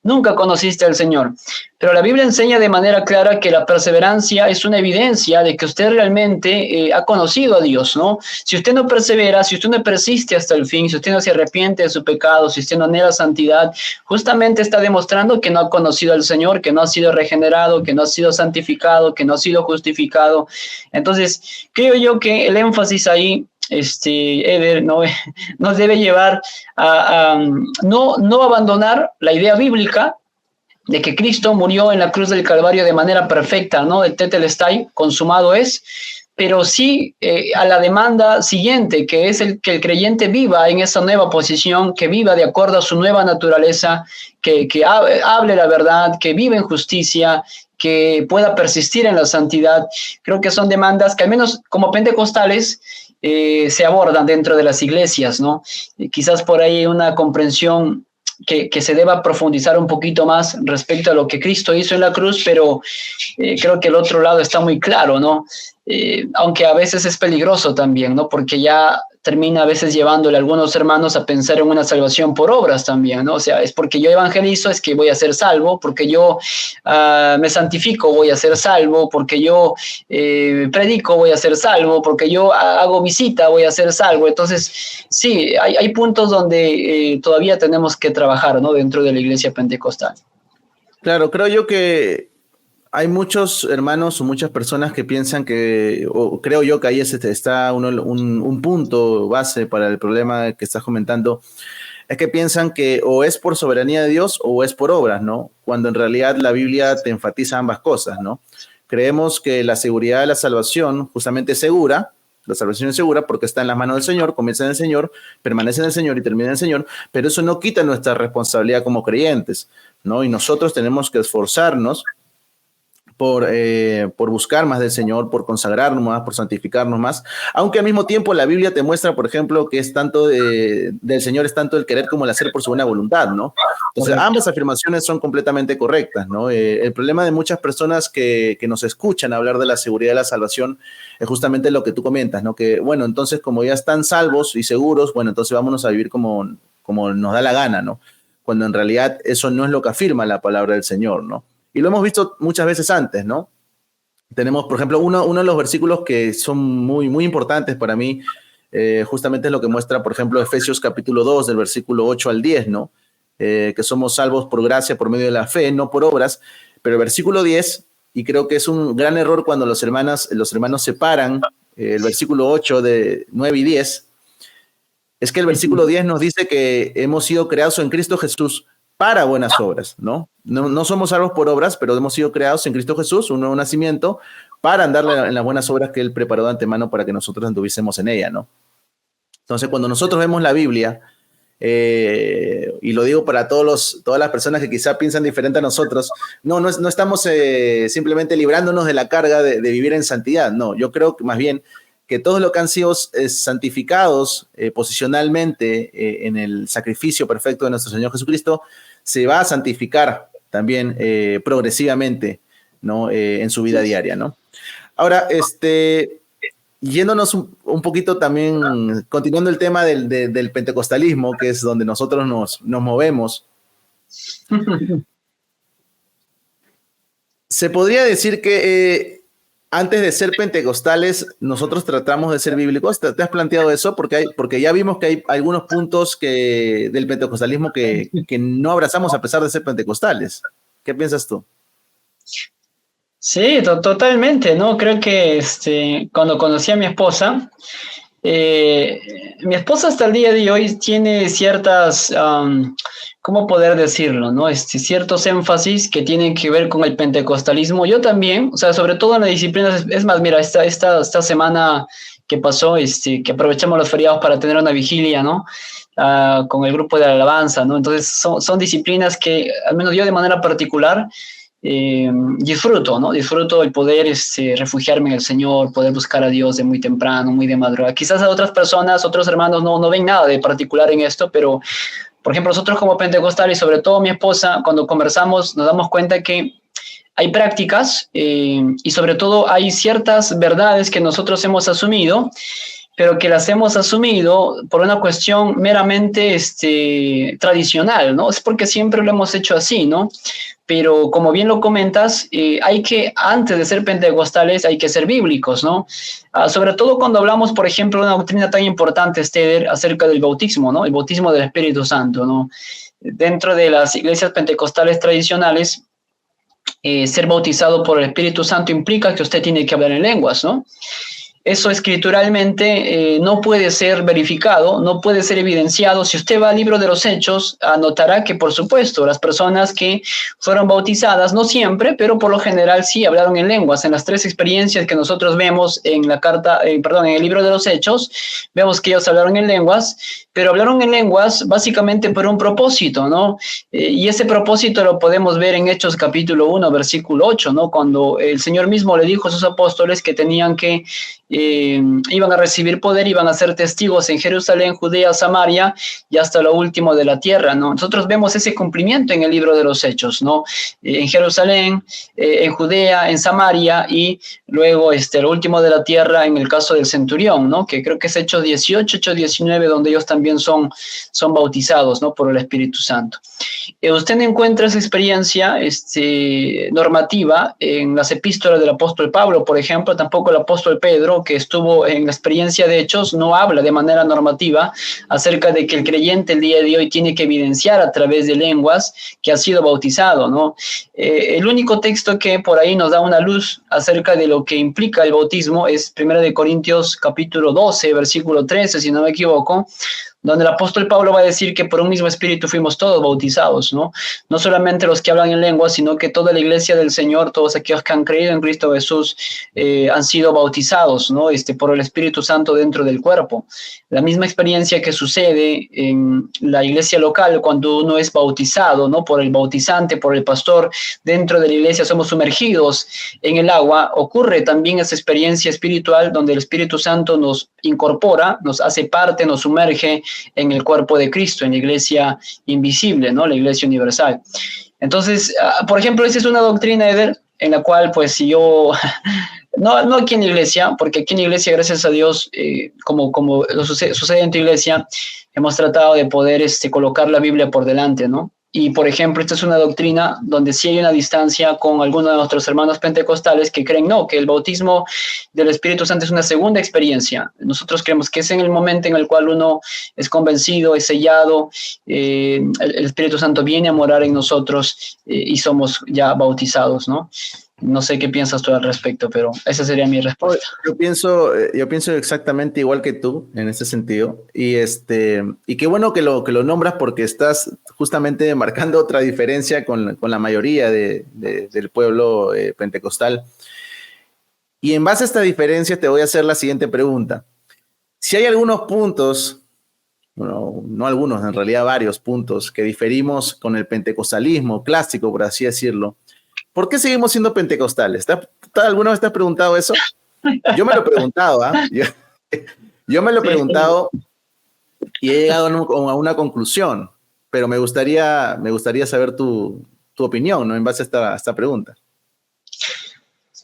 nunca conociste al Señor. Pero la Biblia enseña de manera clara que la perseverancia es una evidencia de que usted realmente ha conocido a Dios, ¿no? Si usted no persevera, si usted no persiste hasta el fin, si usted no se arrepiente de su pecado, si usted no anhela santidad, justamente está demostrando que no ha conocido al Señor, que no ha sido regenerado, que no ha sido santificado, que no ha sido justificado. Entonces, creo yo que el énfasis ahí, Eder, ¿no? Nos debe llevar a no abandonar la idea bíblica de que Cristo murió en la cruz del Calvario de manera perfecta, ¿no? El tetelestai, consumado es, pero sí a la demanda siguiente, que es que el creyente viva en esa nueva posición, que viva de acuerdo a su nueva naturaleza, que hable la verdad, que viva en justicia, que pueda persistir en la santidad. Creo que son demandas que al menos como pentecostales se abordan dentro de las iglesias, ¿no? Quizás por ahí una comprensión que se deba profundizar un poquito más respecto a lo que Cristo hizo en la cruz, pero creo que el otro lado está muy claro, ¿no? Aunque a veces es peligroso también, ¿no? Porque ya termina a veces llevándole a algunos hermanos a pensar en una salvación por obras también, ¿no? O sea, es porque yo evangelizo, es que voy a ser salvo, porque yo me santifico, voy a ser salvo, porque yo predico, voy a ser salvo, porque yo hago visita, voy a ser salvo. Entonces, sí, hay puntos donde todavía tenemos que trabajar, ¿no? Dentro de la iglesia pentecostal. Claro, creo yo que hay muchos hermanos o muchas personas que piensan que, o creo yo que ahí está un punto base para el problema que estás comentando, es que piensan que o es por soberanía de Dios o es por obras, ¿no? Cuando en realidad la Biblia te enfatiza ambas cosas, ¿no? Creemos que la seguridad de la salvación justamente es segura, la salvación es segura porque está en las manos del Señor, comienza en el Señor, permanece en el Señor y termina en el Señor, pero eso no quita nuestra responsabilidad como creyentes, ¿no? Y nosotros tenemos que esforzarnos por buscar más del Señor, por consagrarnos más, por santificarnos más, aunque al mismo tiempo la Biblia te muestra, por ejemplo, que es tanto del Señor es tanto el querer como el hacer por su buena voluntad, ¿no? Entonces, ambas afirmaciones son completamente correctas, ¿no? El problema de muchas personas que nos escuchan hablar de la seguridad de la salvación es justamente lo que tú comentas, ¿no? Que, bueno, entonces, como ya están salvos y seguros, bueno, entonces vámonos a vivir como nos da la gana, ¿no? Cuando en realidad eso no es lo que afirma la palabra del Señor, ¿no? Y lo hemos visto muchas veces antes, ¿no? Tenemos, por ejemplo, uno de los versículos que son muy, muy importantes para mí, justamente es lo que muestra, por ejemplo, Efesios capítulo 2, del versículo 8 al 10, ¿no? Que somos salvos por gracia, por medio de la fe, no por obras. Pero el versículo 10, y creo que es un gran error cuando los hermanos separan el versículo 8 de 9 y 10, es que el versículo 10 nos dice que hemos sido creados en Cristo Jesús para buenas obras, ¿no? No somos salvos por obras, pero hemos sido creados en Cristo Jesús, un nuevo nacimiento, para andar en las buenas obras que Él preparó de antemano para que nosotros anduviésemos en ella, ¿no? Entonces, cuando nosotros vemos la Biblia, y lo digo para todas las personas que quizá piensan diferente a nosotros, no estamos simplemente librándonos de la carga de vivir en santidad, no, yo creo que más bien que todos los que han sido santificados posicionalmente en el sacrificio perfecto de nuestro Señor Jesucristo, se va a santificar también progresivamente, ¿no? En su vida diaria, ¿no? Ahora, yéndonos un poquito también, continuando el tema del pentecostalismo, que es donde nosotros nos movemos, se podría decir que antes de ser pentecostales, nosotros tratamos de ser bíblicos. ¿Te has planteado eso? Porque ya vimos que hay algunos puntos del pentecostalismo que no abrazamos a pesar de ser pentecostales. ¿Qué piensas tú? Sí, totalmente, ¿no? Creo que cuando conocí a mi esposa hasta el día de hoy tiene ciertas, ¿cómo poder decirlo, no? Ciertos énfasis que tienen que ver con el pentecostalismo. Yo también, o sea, sobre todo en las disciplinas, es más, mira, esta semana que pasó, que aprovechamos los feriados para tener una vigilia, ¿no? Con el grupo de alabanza, ¿no? Entonces son disciplinas que, al menos yo de manera particular, disfruto, ¿no? Disfruto el poder refugiarme en el Señor, poder buscar a Dios de muy temprano, muy de madrugada. Quizás a otras personas, otros hermanos no ven nada de particular en esto, pero, por ejemplo, nosotros como pentecostales, y sobre todo mi esposa, cuando conversamos nos damos cuenta que hay prácticas y sobre todo hay ciertas verdades que nosotros hemos asumido pero que las hemos asumido por una cuestión meramente tradicional, ¿no? Es porque siempre lo hemos hecho así, ¿no? Pero como bien lo comentas, hay que, antes de ser pentecostales, hay que ser bíblicos, ¿no? Sobre todo cuando hablamos, por ejemplo, de una doctrina tan importante, Steder, acerca del bautismo, ¿no? El bautismo del Espíritu Santo, ¿no? Dentro de las iglesias pentecostales tradicionales, ser bautizado por el Espíritu Santo implica que usted tiene que hablar en lenguas, ¿no? Eso escrituralmente no puede ser verificado, no puede ser evidenciado. Si usted va al libro de los Hechos, anotará que, por supuesto, las personas que fueron bautizadas, no siempre, pero por lo general sí hablaron en lenguas. En las 3 experiencias que nosotros vemos en la en el libro de los Hechos, vemos que ellos hablaron en lenguas, pero hablaron en lenguas básicamente por un propósito, ¿no? Y ese propósito lo podemos ver en Hechos capítulo 1, versículo 8, ¿no? Cuando el Señor mismo le dijo a sus apóstoles que tenían que iban a recibir poder, iban a ser testigos en Jerusalén, Judea, Samaria y hasta lo último de la tierra, ¿no? Nosotros vemos ese cumplimiento en el libro de los Hechos, ¿no? En Jerusalén, en Judea, en Samaria y luego lo último de la tierra en el caso del centurión, ¿no? Que creo que es Hechos 18, Hechos 19, donde ellos también son bautizados, ¿no? Por el Espíritu Santo. Usted encuentra esa experiencia normativa en las epístolas del apóstol Pablo, por ejemplo, tampoco el apóstol Pedro, que estuvo en la experiencia de Hechos, no habla de manera normativa acerca de que el creyente el día de hoy tiene que evidenciar a través de lenguas que ha sido bautizado, ¿no? El único texto que por ahí nos da una luz acerca de lo que implica el bautismo es 1 Corintios capítulo 12, versículo 13, si no me equivoco, donde el apóstol Pablo va a decir que por un mismo espíritu fuimos todos bautizados, ¿no? No solamente los que hablan en lengua, sino que toda la iglesia del Señor, todos aquellos que han creído en Cristo Jesús, han sido bautizados, ¿no? Por el Espíritu Santo dentro del cuerpo. La misma experiencia que sucede en la iglesia local cuando uno es bautizado, ¿no? Por el bautizante, por el pastor, dentro de la iglesia somos sumergidos en el agua, ocurre también esa experiencia espiritual donde el Espíritu Santo nos incorpora, nos hace parte, nos sumerge en el cuerpo de Cristo, en la iglesia invisible, ¿no? La iglesia universal. Entonces, por ejemplo, esa es una doctrina, Eder, en la cual, pues, si yo, no aquí en la iglesia, porque aquí en la iglesia, gracias a Dios, como lo sucede en tu iglesia, hemos tratado de poder colocar la Biblia por delante, ¿no? Y, por ejemplo, esta es una doctrina donde sí hay una distancia con algunos de nuestros hermanos pentecostales que creen, no, que el bautismo del Espíritu Santo es una segunda experiencia. Nosotros creemos que es en el momento en el cual uno es convencido, es sellado, el Espíritu Santo viene a morar en nosotros y somos ya bautizados, ¿no? No sé qué piensas tú al respecto, pero esa sería mi respuesta. Yo pienso exactamente igual que tú en ese sentido. Y qué bueno que lo nombras porque estás justamente marcando otra diferencia con la mayoría del pueblo pentecostal. Y en base a esta diferencia te voy a hacer la siguiente pregunta. Si hay algunos puntos, bueno, no algunos, en realidad varios puntos que diferimos con el pentecostalismo clásico, por así decirlo, ¿por qué seguimos siendo pentecostales? ¿Alguna vez te has preguntado eso? Yo me lo he preguntado, ¿ah? Yo me lo he preguntado y he llegado a una conclusión, pero me gustaría saber tu opinión, ¿no? En base a esta pregunta.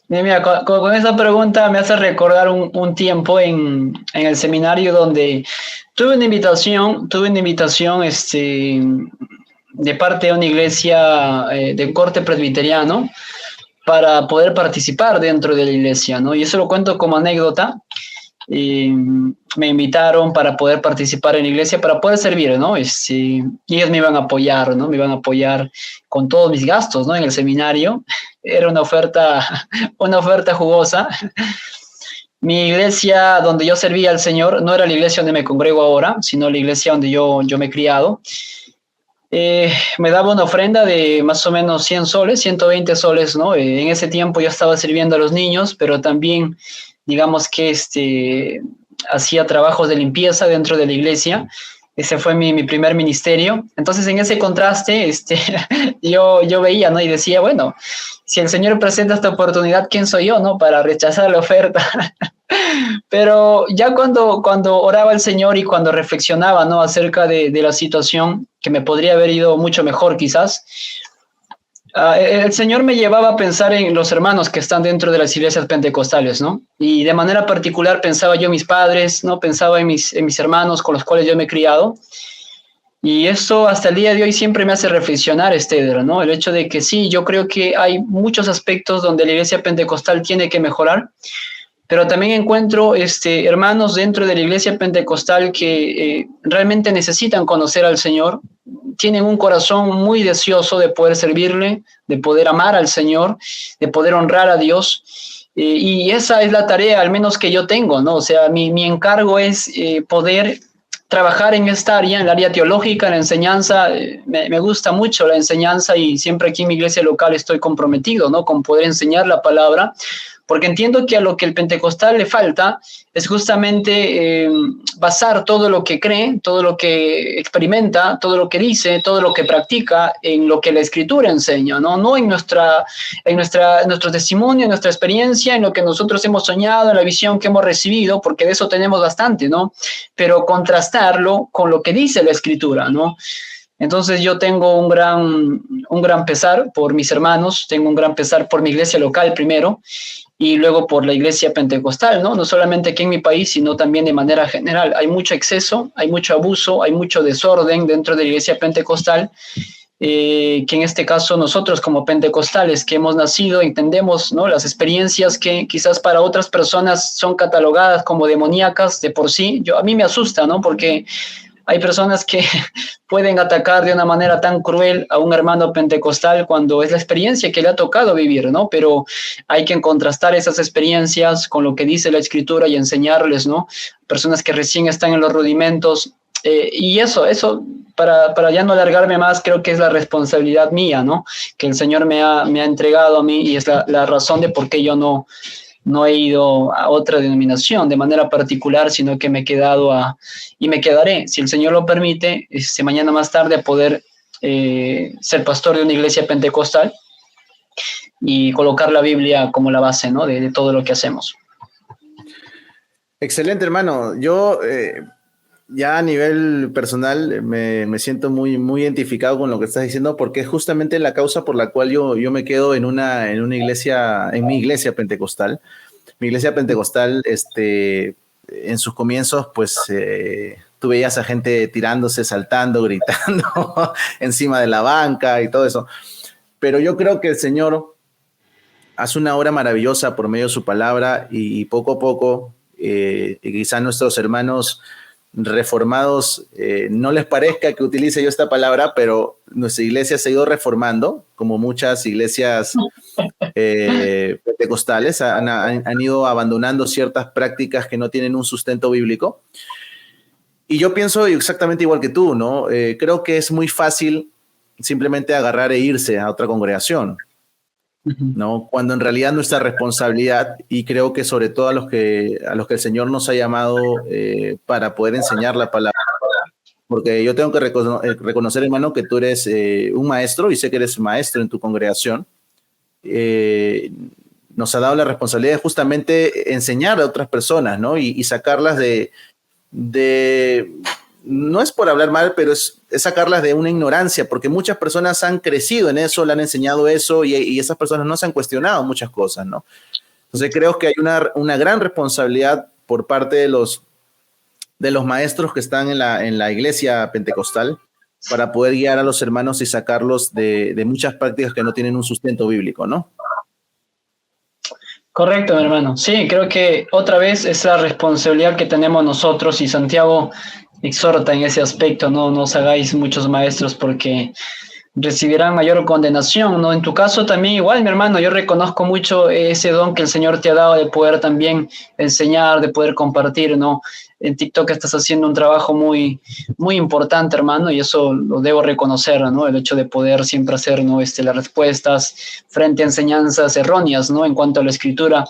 Mira, con esa pregunta me hace recordar un tiempo en el seminario donde tuve una invitación de parte de una iglesia de corte presbiteriano para poder participar dentro de la iglesia, ¿no? Y eso lo cuento como anécdota. Me invitaron para poder participar en la iglesia, para poder servir, ¿no? Y ellos me iban a apoyar, ¿no? Me iban a apoyar con todos mis gastos, ¿no? En el seminario. Era una oferta jugosa. Mi iglesia donde yo servía al Señor no era la iglesia donde me congrego ahora, sino la iglesia donde yo me he criado. Me daba una ofrenda de más o menos 100 soles, 120 soles, ¿no? En ese tiempo yo estaba sirviendo a los niños, pero también, digamos que hacía trabajos de limpieza dentro de la iglesia. Ese fue mi primer ministerio. Entonces, en ese contraste, yo veía, ¿no? Y decía, bueno, si el Señor presenta esta oportunidad, ¿quién soy yo, no? Para rechazar la oferta. Pero ya cuando oraba al Señor y cuando reflexionaba, ¿no? Acerca de la situación, que me podría haber ido mucho mejor quizás, El Señor me llevaba a pensar en los hermanos que están dentro de las iglesias pentecostales, ¿no? Y de manera particular pensaba yo en mis padres, ¿no? Pensaba en mis hermanos con los cuales yo me he criado. Y esto hasta el día de hoy siempre me hace reflexionar, Esther, ¿no? El hecho de que sí, yo creo que hay muchos aspectos donde la iglesia pentecostal tiene que mejorar, pero también encuentro hermanos dentro de la iglesia pentecostal que realmente necesitan conocer al Señor, tienen un corazón muy deseoso de poder servirle, de poder amar al Señor, de poder honrar a Dios. Y esa es la tarea, al menos que yo tengo, ¿no? O sea, mi encargo es poder trabajar en esta área, en el área teológica, la enseñanza. Me gusta mucho la enseñanza y siempre aquí en mi iglesia local estoy comprometido, ¿no? Con poder enseñar la palabra, porque entiendo que a lo que el pentecostal le falta es justamente basar todo lo que cree, todo lo que experimenta, todo lo que dice, todo lo que practica en lo que la Escritura enseña, ¿no? No en nuestro testimonio, en nuestra experiencia, en lo que nosotros hemos soñado, en la visión que hemos recibido, porque de eso tenemos bastante, ¿no? Pero contrastarlo con lo que dice la Escritura, ¿no? Entonces yo tengo un gran pesar por mis hermanos, tengo un gran pesar por mi iglesia local primero, y luego por la iglesia pentecostal, ¿no? No solamente aquí en mi país, sino también de manera general. Hay mucho exceso, hay mucho abuso, hay mucho desorden dentro de la iglesia pentecostal, que en este caso nosotros como pentecostales que hemos nacido entendemos, ¿no? Las experiencias que quizás para otras personas son catalogadas como demoníacas de por sí. A mí me asusta, ¿no? Porque hay personas que pueden atacar de una manera tan cruel a un hermano pentecostal cuando es la experiencia que le ha tocado vivir, ¿no? Pero hay que contrastar esas experiencias con lo que dice la Escritura y enseñarles, ¿no? Personas que recién están en los rudimentos. Y eso para ya no alargarme más, creo que es la responsabilidad mía, ¿no? Que el Señor me ha entregado a mí y es la razón de por qué yo no he ido a otra denominación de manera particular, sino que me he quedado y me quedaré, si el Señor lo permite, mañana más tarde a poder ser pastor de una iglesia pentecostal y colocar la Biblia como la base, ¿no? de todo lo que hacemos. Excelente, hermano. Yo ya a nivel personal me siento muy identificado con lo que estás diciendo, porque es justamente la causa por la cual yo me quedo en una iglesia, en mi iglesia pentecostal. Mi iglesia pentecostal, en sus comienzos, pues tú veías a gente tirándose, saltando, gritando encima de la banca y todo eso. Pero yo creo que el Señor hace una obra maravillosa por medio de su palabra y poco a poco, quizás nuestros hermanos reformados no les parezca que utilice yo esta palabra, pero nuestra iglesia se ha ido reformando, como muchas iglesias pentecostales han ido abandonando ciertas prácticas que no tienen un sustento bíblico. Y yo pienso exactamente igual que tú, ¿no? Creo que es muy fácil simplemente agarrar e irse a otra congregación, ¿no? Cuando en realidad nuestra responsabilidad, y creo que sobre todo a los que el Señor nos ha llamado para poder enseñar la palabra, porque yo tengo que reconocer, hermano, que tú eres un maestro y sé que eres maestro en tu congregación. Nos ha dado la responsabilidad de justamente enseñar a otras personas, ¿no? Y sacarlas de, no es por hablar mal, pero es sacarlas de una ignorancia, porque muchas personas han crecido en eso, le han enseñado eso y esas personas no se han cuestionado muchas cosas, ¿no? Entonces creo que hay una gran responsabilidad por parte de los maestros que están en la iglesia pentecostal para poder guiar a los hermanos y sacarlos de muchas prácticas que no tienen un sustento bíblico, ¿no? Correcto, mi hermano. Sí, creo que otra vez es la responsabilidad que tenemos nosotros y Santiago exhorta en ese aspecto, no os hagáis muchos maestros porque recibirán mayor condenación, ¿no? En tu caso también igual, mi hermano, yo reconozco mucho ese don que el Señor te ha dado de poder también enseñar, de poder compartir, ¿no? En TikTok estás haciendo un trabajo muy importante, hermano, y eso lo debo reconocer, ¿no? El hecho de poder siempre hacer, ¿no? Las respuestas frente a enseñanzas erróneas, ¿no? En cuanto a la escritura.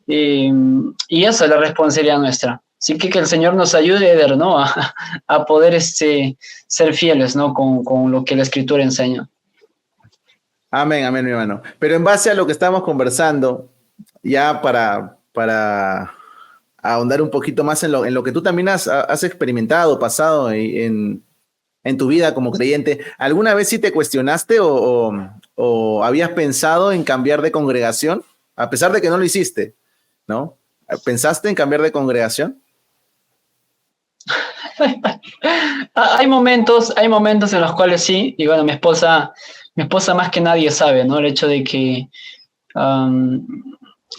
Y esa es la responsabilidad nuestra. Así que el Señor nos ayude, Eder, ¿no? A poder ser fieles, ¿no? Con lo que la Escritura enseña. Amén, amén, mi hermano. Pero en base a lo que estamos conversando, ya para ahondar un poquito más en lo que tú también has experimentado, pasado en tu vida como creyente, ¿alguna vez sí te cuestionaste o o habías pensado en cambiar de congregación, a pesar de que no lo hiciste, ¿no? ¿Pensaste en cambiar de congregación? Hay momentos en los cuales sí, y bueno, mi esposa más que nadie sabe, ¿no? El hecho de que, um,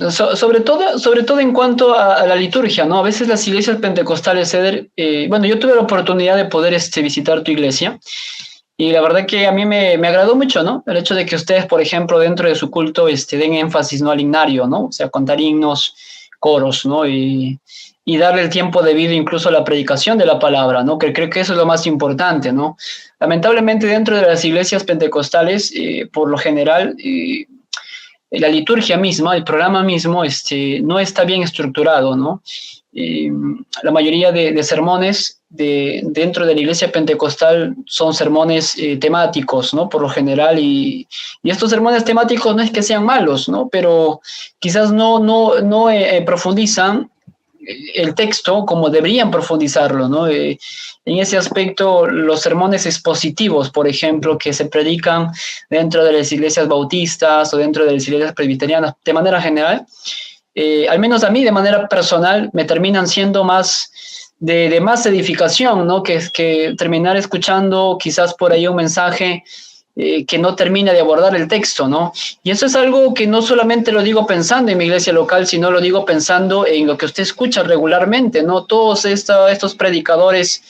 sobre todo en cuanto a la liturgia, ¿no? A veces las iglesias pentecostales, Eder, bueno, yo tuve la oportunidad de poder visitar tu iglesia, y la verdad que a mí me agradó mucho, ¿no? El hecho de que ustedes, por ejemplo, dentro de su culto, den énfasis, ¿no? Al himnario, ¿no? O sea, contar himnos, coros, ¿no? Y darle el tiempo debido incluso a la predicación de la palabra, ¿no? Que creo que eso es lo más importante, ¿no? Lamentablemente dentro de las iglesias pentecostales, por lo general, la liturgia misma, el programa mismo, no está bien estructurado, ¿no? Eh, la mayoría de sermones dentro de la iglesia pentecostal son sermones temáticos, ¿no? Por lo general, y estos sermones temáticos no es que sean malos, ¿no? Pero quizás no profundizan el texto como deberían profundizarlo, ¿no? En ese aspecto, los sermones expositivos, por ejemplo, que se predican dentro de las iglesias bautistas o dentro de las iglesias presbiterianas, de manera general, al menos a mí, de manera personal, me terminan siendo más de más edificación, ¿no? Que terminar escuchando quizás por ahí un mensaje que no termina de abordar el texto, ¿no? Y eso es algo que no solamente lo digo pensando en mi iglesia local, sino lo digo pensando en lo que usted escucha regularmente, ¿no? Todos estos predicadores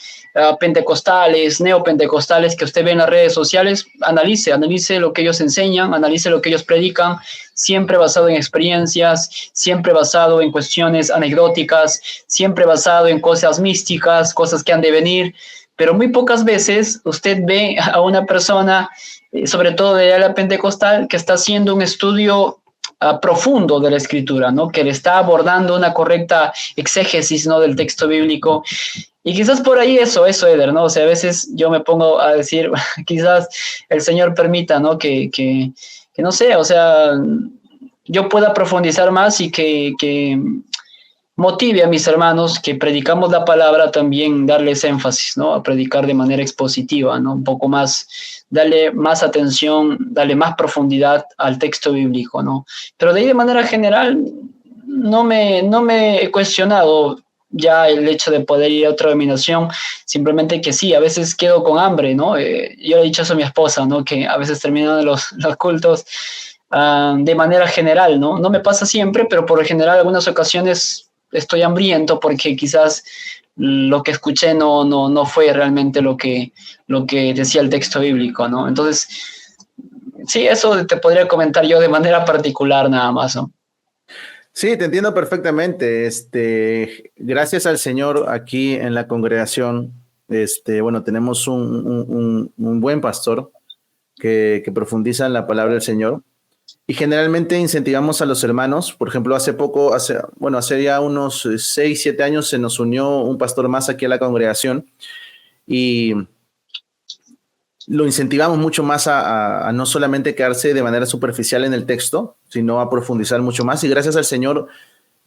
pentecostales, neopentecostales que usted ve en las redes sociales, analice lo que ellos enseñan, analice lo que ellos predican, siempre basado en experiencias, siempre basado en cuestiones anecdóticas, siempre basado en cosas místicas, cosas que han de venir, pero muy pocas veces usted ve a una persona, sobre todo de la pentecostal, que está haciendo un estudio profundo de la escritura, ¿no? Que le está abordando una correcta exégesis, ¿no? Del texto bíblico. Y quizás por ahí eso, Eder, ¿no? O sea, a veces yo me pongo a decir, quizás el Señor permita, ¿no? Que no sé, o sea, yo pueda profundizar más y que motive a mis hermanos que predicamos la palabra también darles énfasis, ¿no? A predicar de manera expositiva, ¿no? Un poco más, darle más atención, darle más profundidad al texto bíblico, ¿no? Pero de ahí de manera general no me he cuestionado ya el hecho de poder ir a otra denominación, simplemente que sí, a veces quedo con hambre, ¿no? Yo le he dicho eso a mi esposa, ¿no? Que a veces terminan los cultos de manera general, ¿no? No me pasa siempre, pero por lo general algunas ocasiones estoy hambriento porque quizás lo que escuché no fue realmente lo que decía el texto bíblico, ¿no? Entonces, sí, eso te podría comentar yo de manera particular nada más, ¿no? Sí, te entiendo perfectamente. Gracias al Señor aquí en la congregación, bueno, tenemos un buen pastor que profundiza en la palabra del Señor. Y generalmente incentivamos a los hermanos. Por ejemplo, hace ya unos 6, 7 años se nos unió un pastor más aquí a la congregación y lo incentivamos mucho más a no solamente quedarse de manera superficial en el texto, sino a profundizar mucho más. Y gracias al Señor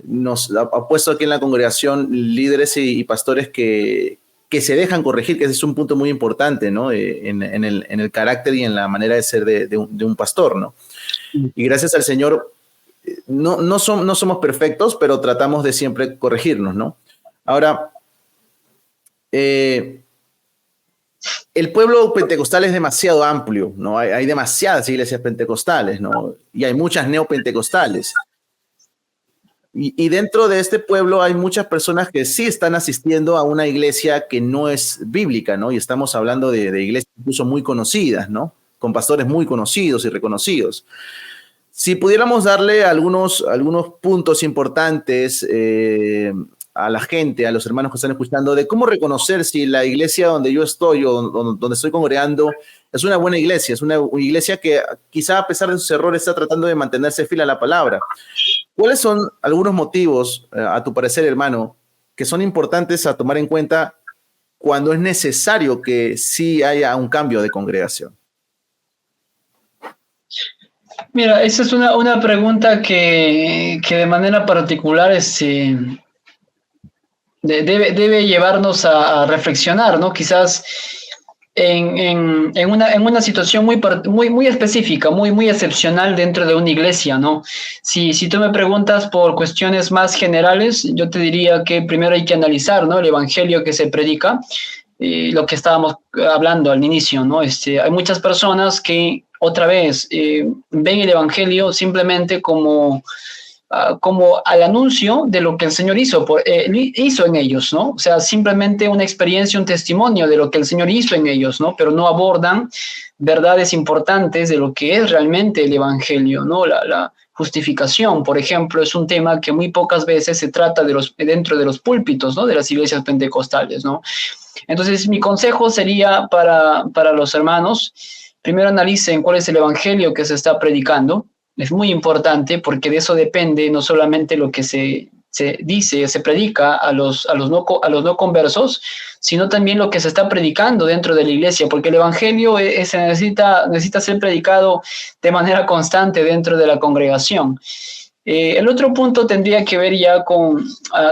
nos ha puesto aquí en la congregación líderes y pastores que se dejan corregir, que ese es un punto muy importante, ¿no? En el carácter y en la manera de ser de un pastor, ¿no? Y gracias al Señor, no somos perfectos, pero tratamos de siempre corregirnos, ¿no? Ahora, el pueblo pentecostal es demasiado amplio, ¿no? Hay demasiadas iglesias pentecostales, ¿no? Y hay muchas neopentecostales. Y dentro de este pueblo hay muchas personas que sí están asistiendo a una iglesia que no es bíblica, ¿no? Y estamos hablando de iglesias incluso muy conocidas, ¿no? Con pastores muy conocidos y reconocidos. Si pudiéramos darle algunos puntos importantes a la gente, a los hermanos que están escuchando, de cómo reconocer si la iglesia donde yo estoy o donde estoy congregando es una buena iglesia, es una iglesia que quizá a pesar de sus errores está tratando de mantenerse fiel a la palabra. ¿Cuáles son algunos motivos, a tu parecer, hermano, que son importantes a tomar en cuenta cuando es necesario que sí haya un cambio de congregación? Mira, esa es una pregunta que de manera particular debe llevarnos a reflexionar, ¿no? Quizás en una situación muy específica, muy excepcional dentro de una iglesia, ¿no? Si tú me preguntas por cuestiones más generales, yo te diría que primero hay que analizar, ¿no? El evangelio que se predica, lo que estábamos hablando al inicio, ¿no? Hay muchas personas que, otra vez, ven el evangelio simplemente como al anuncio de lo que el Señor hizo en ellos, ¿no? O sea, simplemente una experiencia, un testimonio de lo que el Señor hizo en ellos, ¿no? Pero no abordan verdades importantes de lo que es realmente el Evangelio, ¿no? La justificación, por ejemplo, es un tema que muy pocas veces se trata dentro de los púlpitos, ¿no? De las iglesias pentecostales, ¿no? Entonces, mi consejo sería para los hermanos, primero analicen cuál es el Evangelio que se está predicando. Es muy importante porque de eso depende no solamente lo que se dice, se predica a los no conversos, sino también lo que se está predicando dentro de la iglesia, porque el evangelio se necesita ser predicado de manera constante dentro de la congregación. El otro punto tendría que ver ya con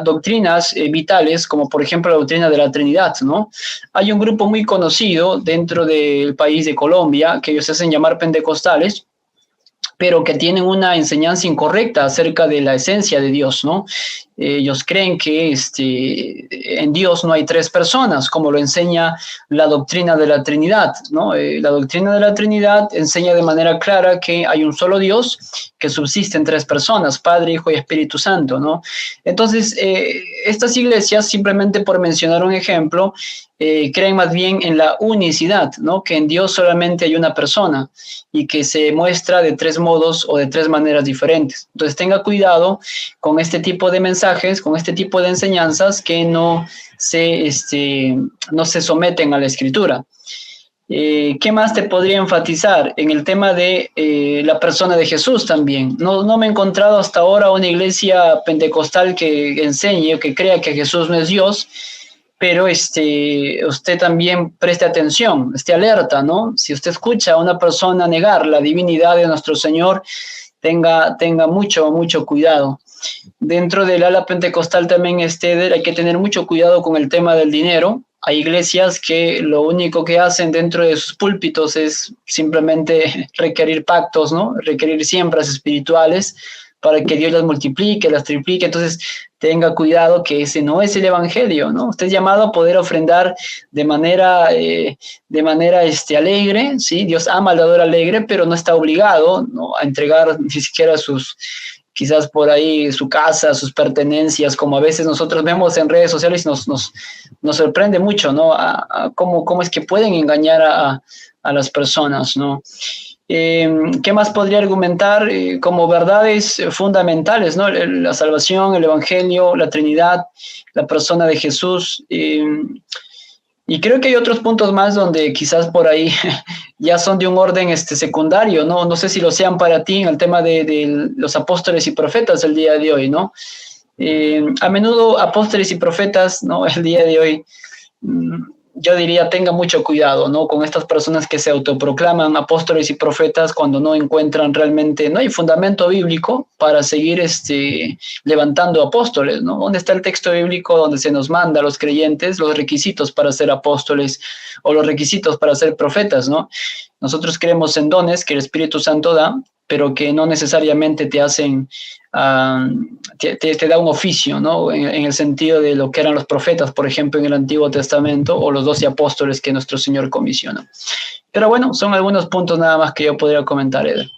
doctrinas vitales, como por ejemplo la doctrina de la Trinidad, ¿no? Hay un grupo muy conocido dentro del país de Colombia, que ellos se hacen llamar pentecostales, pero que tienen una enseñanza incorrecta acerca de la esencia de Dios, ¿no? Ellos creen que en Dios no hay tres personas, como lo enseña la doctrina de la Trinidad, ¿no? La doctrina de la Trinidad enseña de manera clara que hay un solo Dios que subsiste en tres personas, Padre, Hijo y Espíritu Santo, ¿no? Entonces, estas iglesias, simplemente por mencionar un ejemplo, creen más bien en la unicidad, ¿no? Que en Dios solamente hay una persona y que se muestra de tres modos o de tres maneras diferentes. Entonces tenga cuidado con este tipo de mensajes, con este tipo de enseñanzas que no se someten a la Escritura. ¿Qué más te podría enfatizar? En el tema de la persona de Jesús también. No me he encontrado hasta ahora una iglesia pentecostal que enseñe o que crea que Jesús no es Dios, pero usted también preste atención, esté alerta, ¿no? Si usted escucha a una persona negar la divinidad de nuestro Señor, tenga mucho cuidado. Dentro del ala pentecostal también, hay que tener mucho cuidado con el tema del dinero. Hay iglesias que lo único que hacen dentro de sus púlpitos es simplemente requerir pactos, ¿no? Requerir siembras espirituales para que Dios las multiplique, las triplique. Entonces, tenga cuidado que ese no es el evangelio, ¿no? Usted es llamado a poder ofrendar de manera alegre, ¿sí? Dios ama al dador alegre, pero no está obligado, ¿no?, a entregar ni siquiera quizás por ahí su casa, sus pertenencias, como a veces nosotros vemos en redes sociales, nos sorprende mucho, ¿no? A cómo es que pueden engañar a las personas, ¿no? ¿Qué más podría argumentar como verdades fundamentales, ¿no? La salvación, el evangelio, la Trinidad, la persona de Jesús. Y creo que hay otros puntos más donde quizás por ahí ya son de un orden secundario, ¿no? No sé si lo sean para ti en el tema de los apóstoles y profetas el día de hoy, ¿no? A menudo apóstoles y profetas, ¿no? El día de hoy, yo diría, tenga mucho cuidado, ¿no? Con estas personas que se autoproclaman apóstoles y profetas cuando no encuentran realmente, no hay fundamento bíblico para seguir levantando apóstoles, ¿no? ¿Dónde está el texto bíblico donde se nos manda a los creyentes los requisitos para ser apóstoles o los requisitos para ser profetas, ¿no? Nosotros creemos en dones que el Espíritu Santo da, pero que no necesariamente te hacen, te da un oficio, ¿no? En el sentido de lo que eran los profetas, por ejemplo, en el Antiguo Testamento, o los 12 apóstoles que nuestro Señor comisiona. Pero bueno, son algunos puntos nada más que yo podría comentar, Eder.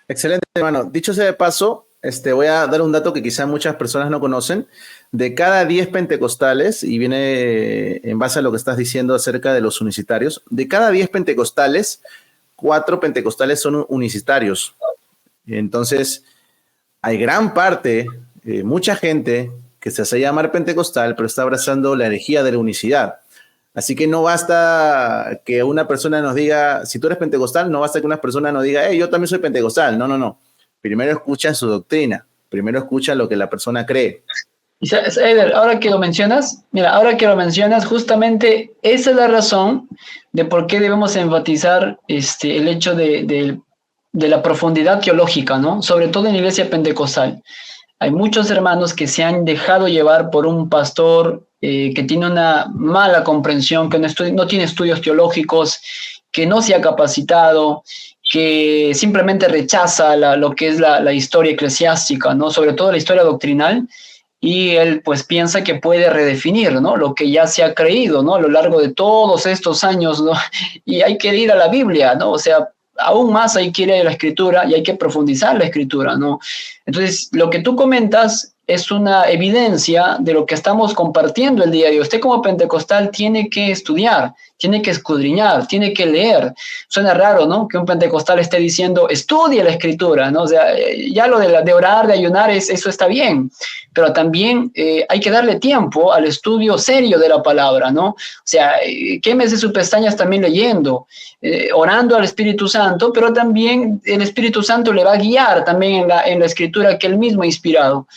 Excelente, hermano. Dicho sea de paso, voy a dar un dato que quizá muchas personas no conocen. De cada 10 pentecostales, y viene en base a lo que estás diciendo acerca de los unicitarios, de cada 10 pentecostales, 4 pentecostales son unicitarios. Entonces, hay gran parte, mucha gente que se hace llamar pentecostal, pero está abrazando la herejía de la unicidad. Así que no basta que una persona nos diga, si tú eres pentecostal, no basta que una persona nos diga, yo también soy pentecostal. No. Primero escucha su doctrina, primero escucha lo que la persona cree. Eder, ahora que lo mencionas, justamente esa es la razón de por qué debemos enfatizar el hecho de la profundidad teológica, ¿no? Sobre todo en la iglesia pentecostal. Hay muchos hermanos que se han dejado llevar por un pastor que tiene una mala comprensión, que no tiene estudios teológicos, que no se ha capacitado, que simplemente rechaza lo que es la historia eclesiástica, ¿no? Sobre todo la historia doctrinal, y él pues piensa que puede redefinir, ¿no? Lo que ya se ha creído, ¿no? A lo largo de todos estos años, ¿no? Y hay que ir a la Biblia, ¿no? O sea, aún más hay que ir a la Escritura y hay que profundizar la Escritura, ¿no? Entonces, lo que tú comentas es una evidencia de lo que estamos compartiendo el día de hoy. Usted como pentecostal tiene que estudiar, tiene que escudriñar, tiene que leer. Suena raro, ¿no? Que un pentecostal esté diciendo, estudie la Escritura, ¿no? O sea, ya lo de orar, de ayunar, eso está bien, pero también hay que darle tiempo al estudio serio de la palabra, ¿no? O sea, quémese sus pestañas también leyendo, orando al Espíritu Santo, pero también el Espíritu Santo le va a guiar también en la Escritura que él mismo ha inspirado.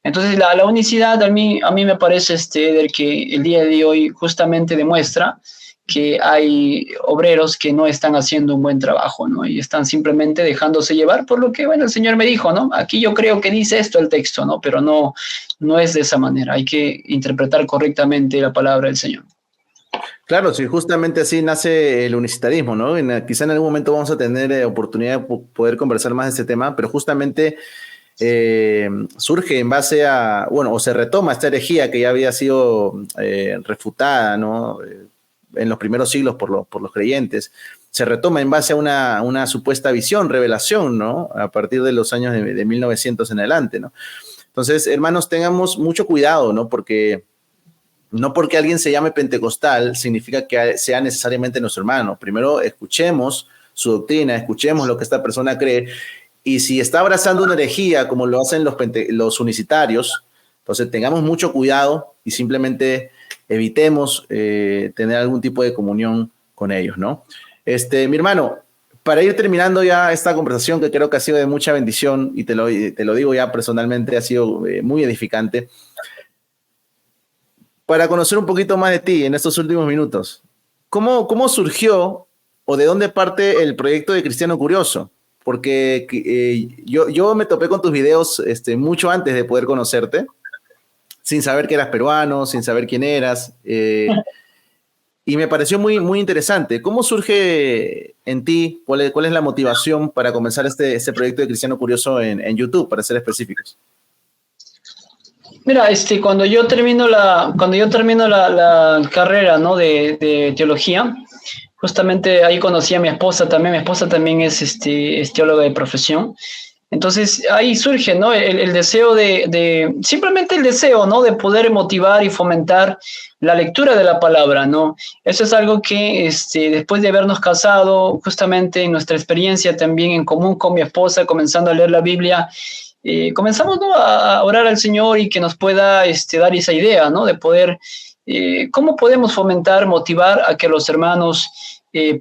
Entonces, la unicidad a mí me parece, Eder, que el día de hoy justamente demuestra que hay obreros que no están haciendo un buen trabajo, ¿no? Y están simplemente dejándose llevar por lo que, bueno, el Señor me dijo, ¿no? Aquí yo creo que dice esto el texto, ¿no? Pero no es de esa manera. Hay que interpretar correctamente la palabra del Señor. Claro, sí, justamente así nace el unicitarismo, ¿no? Quizá en algún momento vamos a tener oportunidad de poder conversar más de este tema, pero justamente surge en base a, bueno, o se retoma esta herejía que ya había sido refutada, ¿no? En los primeros siglos por los creyentes, se retoma en base a una supuesta visión, revelación, ¿no? A partir de los años de 1900 en adelante, ¿no? Entonces, hermanos, tengamos mucho cuidado, ¿no? Porque no porque alguien se llame pentecostal significa que sea necesariamente nuestro hermano. Primero, escuchemos su doctrina, escuchemos lo que esta persona cree. Y si está abrazando una herejía, como lo hacen los unicitarios, entonces tengamos mucho cuidado y simplemente evitemos tener algún tipo de comunión con ellos, ¿no? Mi hermano, para ir terminando ya esta conversación que creo que ha sido de mucha bendición, y te lo digo ya personalmente, ha sido muy edificante, para conocer un poquito más de ti en estos últimos minutos, ¿cómo surgió o de dónde parte el proyecto de Cristiano Curioso? Porque yo me topé con tus videos mucho antes de poder conocerte, sin saber que eras peruano, sin saber quién eras, y me pareció muy, muy interesante. ¿Cómo surge en ti? ¿Cuál es la motivación para comenzar este proyecto de Cristiano Curioso en YouTube, para ser específicos? Mira, cuando yo termino la carrera, ¿no? de teología, justamente ahí conocí a mi esposa también. Mi esposa también es teóloga de profesión. Entonces ahí surge, ¿no? El deseo simplemente el deseo, ¿no? De poder motivar y fomentar la lectura de la palabra, ¿no? Eso es algo que después de habernos casado, justamente en nuestra experiencia también en común con mi esposa, comenzando a leer la Biblia, comenzamos, ¿no? a orar al Señor y que nos pueda dar esa idea, ¿no? De poder, ¿cómo podemos fomentar, motivar a que los hermanos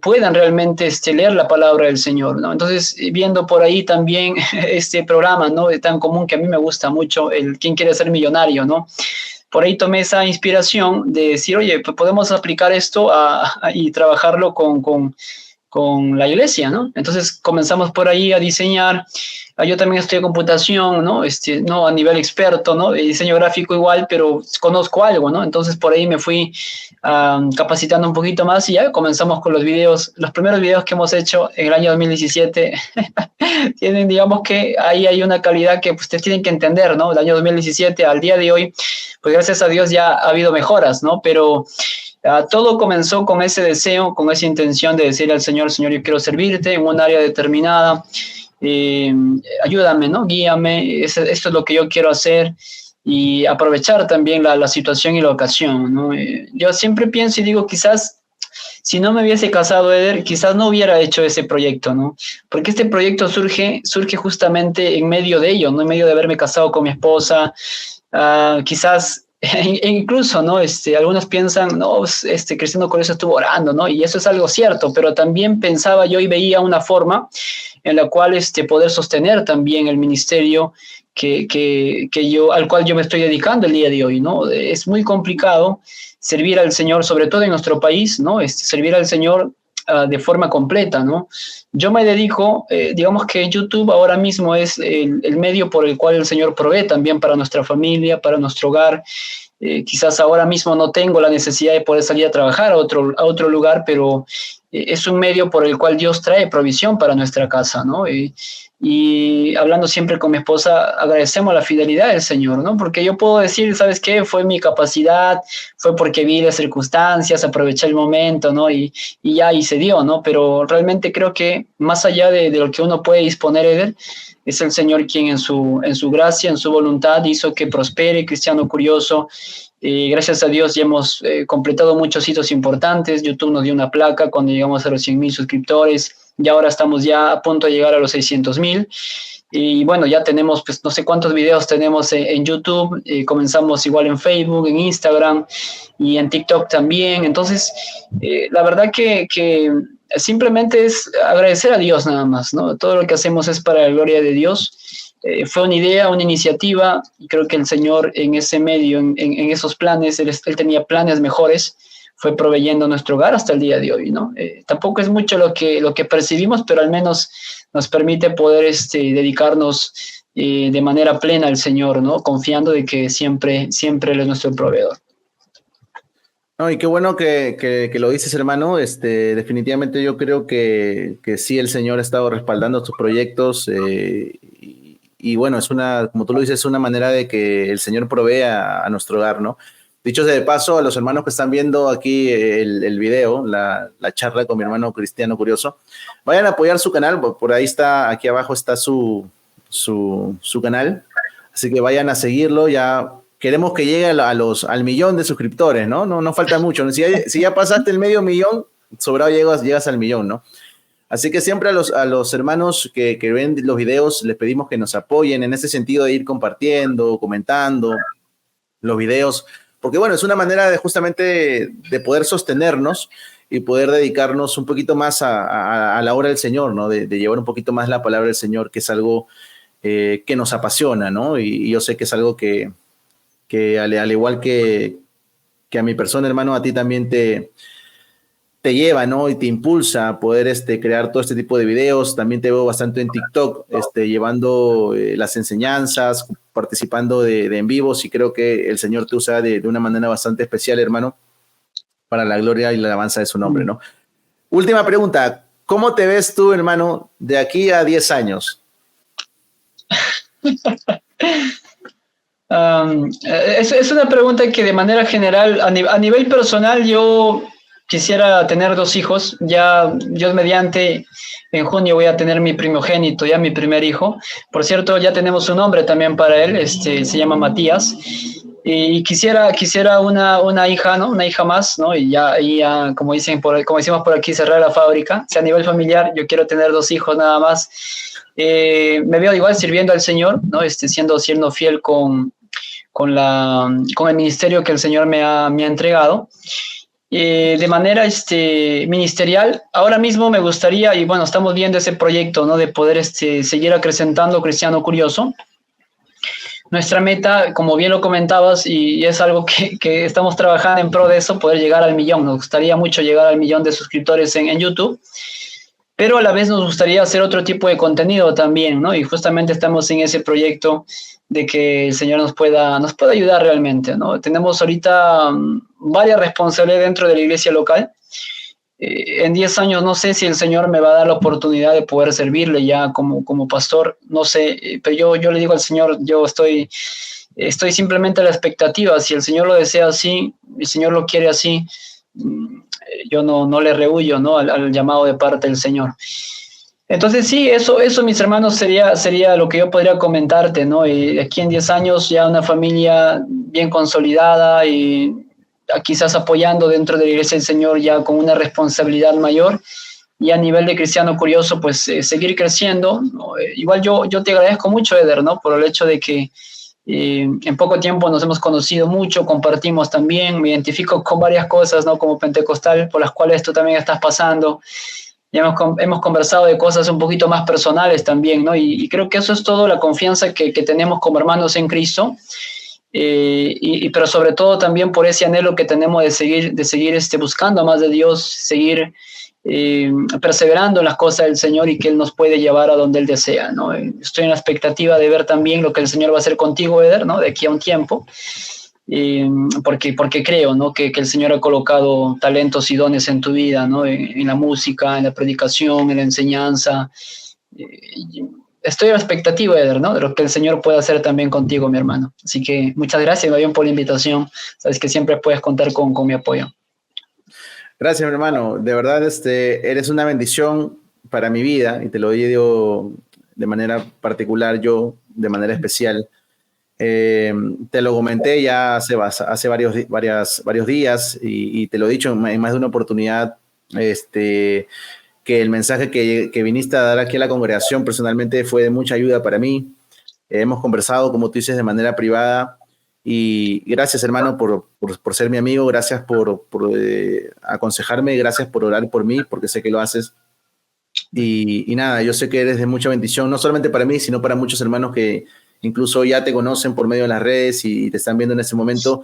puedan realmente leer la palabra del Señor, ¿no? Entonces, viendo por ahí también este programa, ¿no? De tan común que a mí me gusta mucho, el ¿Quién quiere ser millonario?, ¿no? Por ahí tomé esa inspiración de decir, oye, pues podemos aplicar esto y trabajarlo con la iglesia, ¿no? Entonces comenzamos por ahí a diseñar. Yo también estudié computación, ¿no? No a nivel experto, ¿no? De diseño gráfico igual, pero conozco algo, ¿no? Entonces por ahí me fui capacitando un poquito más y ya comenzamos con los videos. Los primeros videos que hemos hecho en el año 2017 tienen, digamos que ahí hay una calidad que ustedes tienen que entender, ¿no? Del año 2017 al día de hoy, pues gracias a Dios ya ha habido mejoras, ¿no? Pero todo comenzó con ese deseo, con esa intención de decirle al Señor, Señor, yo quiero servirte en un área determinada, ayúdame, ¿no? Guíame, esto es lo que yo quiero hacer, y aprovechar también la situación y la ocasión, ¿no? Yo siempre pienso y digo, quizás si no me hubiese casado, Eder, quizás no hubiera hecho ese proyecto, ¿no? Porque este proyecto surge justamente en medio de ello, ¿no? En medio de haberme casado con mi esposa, quizás incluso, ¿no? Algunos piensan, no, Cristiano Curioso estuvo orando, ¿no? Y eso es algo cierto, pero también pensaba yo y veía una forma en la cual poder sostener también el ministerio al cual yo me estoy dedicando el día de hoy, ¿no? Es muy complicado servir al Señor, sobre todo en nuestro país, ¿no? Servir al Señor de forma completa, ¿no? Yo me dedico, digamos que YouTube ahora mismo es el medio por el cual el Señor provee también para nuestra familia, para nuestro hogar, Quizás ahora mismo no tengo la necesidad de poder salir a trabajar a otro lugar, pero es un medio por el cual Dios trae provisión para nuestra casa, ¿no? Y hablando siempre con mi esposa, agradecemos la fidelidad del Señor, ¿no? Porque yo puedo decir, ¿sabes qué? Fue mi capacidad, fue porque vi las circunstancias, aproveché el momento, ¿no? Y ya, y se dio, ¿no? Pero realmente creo que más allá de lo que uno puede disponer, Eder, es el Señor quien en su gracia, en su voluntad, hizo que prospere Cristiano Curioso. Gracias a Dios ya hemos completado muchos hitos importantes. YouTube nos dio una placa cuando llegamos a los 100,000 suscriptores. Y ahora estamos ya a punto de llegar a los 600,000. Y bueno, ya tenemos, pues no sé cuántos videos tenemos en YouTube. Comenzamos igual en Facebook, en Instagram y en TikTok también. Entonces, la verdad que simplemente es agradecer a Dios nada más, ¿no? Todo lo que hacemos es para la gloria de Dios. Fue una idea, una iniciativa, y creo que el Señor en ese medio, en esos planes, él tenía planes mejores, fue proveyendo nuestro hogar hasta el día de hoy, ¿no? Tampoco es mucho lo que percibimos, pero al menos nos permite poder dedicarnos de manera plena al Señor, ¿no? Confiando de que siempre Él es nuestro proveedor. No, y qué bueno que lo dices, hermano. Definitivamente yo creo que sí, el Señor ha estado respaldando tus proyectos. Y bueno, como tú lo dices, es una manera de que el Señor provee a nuestro hogar, ¿no? Dicho sea de paso, a los hermanos que están viendo aquí el video, la charla con mi hermano Cristiano Curioso, vayan a apoyar su canal. Por ahí está, aquí abajo está su canal. Así que vayan a seguirlo. Ya queremos que llegue al 1,000,000 de suscriptores, ¿no? No falta mucho. Si ya pasaste el 500,000, sobrado llegas al 1,000,000, ¿no? Así que siempre a los hermanos que ven los videos les pedimos que nos apoyen en ese sentido de ir compartiendo, comentando los videos, porque bueno, es una manera justamente de poder sostenernos y poder dedicarnos un poquito más a la obra del Señor, ¿no? De llevar un poquito más la palabra del Señor, que es algo que nos apasiona, ¿no? Y yo sé que es algo que al igual que a mi persona, hermano, a ti también te lleva, ¿no? Y te impulsa a poder crear todo este tipo de videos. También te veo bastante en TikTok, llevando las enseñanzas, participando de en vivos, y creo que el Señor te usa de una manera bastante especial, hermano, para la gloria y la alabanza de su nombre, ¿no? Última pregunta, ¿cómo te ves tú, hermano, de aquí a 10 años? Es una pregunta que de manera general, a nivel personal, yo quisiera tener 2 hijos. Ya, Dios mediante, en junio voy a tener mi primogénito, ya mi primer hijo. Por cierto, ya tenemos un nombre también para él, se llama Matías. Y quisiera una hija, ¿no? Una hija más, ¿no? Y ya como decimos por aquí, cerrar la fábrica. O sea, a nivel familiar, yo quiero tener 2 hijos nada más. Me veo igual sirviendo al Señor, ¿no? Siendo fiel con el ministerio que el Señor me ha entregado. De manera ministerial, ahora mismo me gustaría, y bueno, estamos viendo ese proyecto, ¿no? De poder seguir acrecentando Cristiano Curioso. Nuestra meta, como bien lo comentabas, y es algo que estamos trabajando en pro de eso, poder llegar al 1,000,000. Nos gustaría mucho llegar al 1,000,000 de suscriptores en YouTube, pero a la vez nos gustaría hacer otro tipo de contenido también, ¿no? Y justamente estamos en ese proyecto de que el Señor nos pueda ayudar realmente, ¿no? Tenemos ahorita varias responsabilidades dentro de la iglesia local. En 10 años no sé si el Señor me va a dar la oportunidad de poder servirle ya como pastor, no sé, pero yo le digo al Señor, yo estoy simplemente a la expectativa. Si el Señor lo desea así, el Señor lo quiere así, yo no le rehuyo, ¿no? al llamado de parte del Señor. Entonces sí, eso mis hermanos sería lo que yo podría comentarte, ¿no? Y aquí en 10 años ya una familia bien consolidada y quizás apoyando dentro de la iglesia del Señor ya con una responsabilidad mayor, y a nivel de Cristiano Curioso, pues seguir creciendo, ¿no? Igual yo te agradezco mucho, Eder, ¿no? Por el hecho de que en poco tiempo nos hemos conocido mucho, compartimos también, me identifico con varias cosas, ¿no? Como pentecostal, por las cuales tú también estás pasando. Ya hemos conversado de cosas un poquito más personales también, ¿no? Y creo que eso es todo, la confianza que tenemos como hermanos en Cristo, pero sobre todo también por ese anhelo que tenemos de seguir buscando más de Dios, seguir perseverando en las cosas del Señor, y que Él nos puede llevar a donde Él desea, ¿no? Estoy en la expectativa de ver también lo que el Señor va a hacer contigo, Eder, ¿no? De aquí a un tiempo. porque creo, ¿no? Que el Señor ha colocado talentos y dones en tu vida, ¿no? En la música, en la predicación, en la enseñanza. Estoy a la expectativa, Eder, ¿no? De lo que el Señor puede hacer también contigo, mi hermano. Así que muchas gracias, Gabriel, por la invitación. Sabes que siempre puedes contar con mi apoyo. Gracias, mi hermano. De verdad, eres una bendición para mi vida y te lo digo de manera particular, yo, de manera especial. Te lo comenté ya hace varios días y te lo he dicho en más de una oportunidad, que el mensaje que viniste a dar aquí a la congregación personalmente fue de mucha ayuda para mí. Hemos conversado, como tú dices, de manera privada y gracias, hermano, por ser mi amigo, gracias por aconsejarme, gracias por orar por mí, porque sé que lo haces. Y nada, yo sé que eres de mucha bendición, no solamente para mí, sino para muchos hermanos que incluso ya te conocen por medio de las redes y te están viendo en este momento.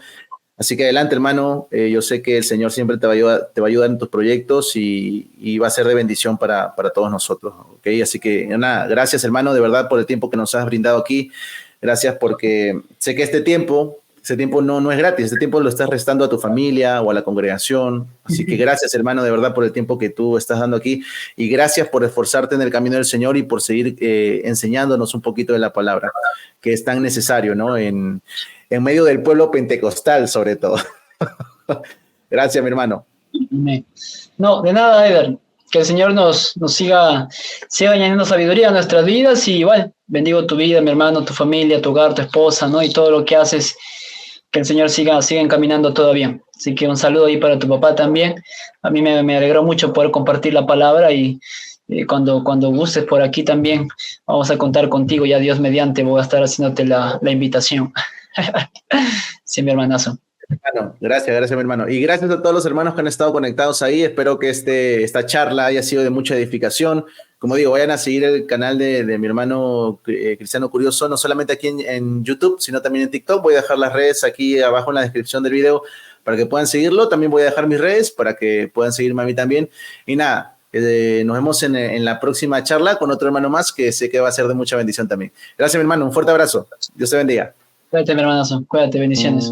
Así que adelante, hermano. Yo sé que el Señor siempre te va a ayudar en tus proyectos y va a ser de bendición para todos nosotros. ¿Okay? Así que nada, gracias, hermano, de verdad, por el tiempo que nos has brindado aquí. Gracias porque sé que ese tiempo no es gratis. Este tiempo lo estás restando a tu familia o a la congregación. Así que gracias, hermano, de verdad, por el tiempo que tú estás dando aquí. Y gracias por esforzarte en el camino del Señor y por seguir enseñándonos un poquito de la palabra, que es tan necesario, ¿no? En medio del pueblo pentecostal, sobre todo. Gracias, mi hermano. No, de nada, Eder. Que el Señor nos siga añadiendo sabiduría a nuestras vidas y igual, bendigo tu vida, mi hermano, tu familia, tu hogar, tu esposa, ¿no? Y todo lo que haces, que el Señor siga encaminando todo bien. Así que un saludo ahí para tu papá también. A mí me alegró mucho poder compartir la palabra y cuando gustes por aquí también vamos a contar contigo, ya Dios mediante, voy a estar haciéndote la invitación. Sí, mi hermanazo. Bueno, gracias, mi hermano. Y gracias a todos los hermanos que han estado conectados ahí. Espero que esta charla haya sido de mucha edificación. Como digo, vayan a seguir el canal de mi hermano Cristiano Curioso, no solamente aquí en YouTube, sino también en TikTok. Voy a dejar las redes aquí abajo en la descripción del video para que puedan seguirlo. También voy a dejar mis redes para que puedan seguirme a mí también. Y nada, nos vemos en la próxima charla con otro hermano más que sé que va a ser de mucha bendición también. Gracias, mi hermano. Un fuerte abrazo. Dios te bendiga. Cuídate, mi hermanazo. Cuídate. Bendiciones.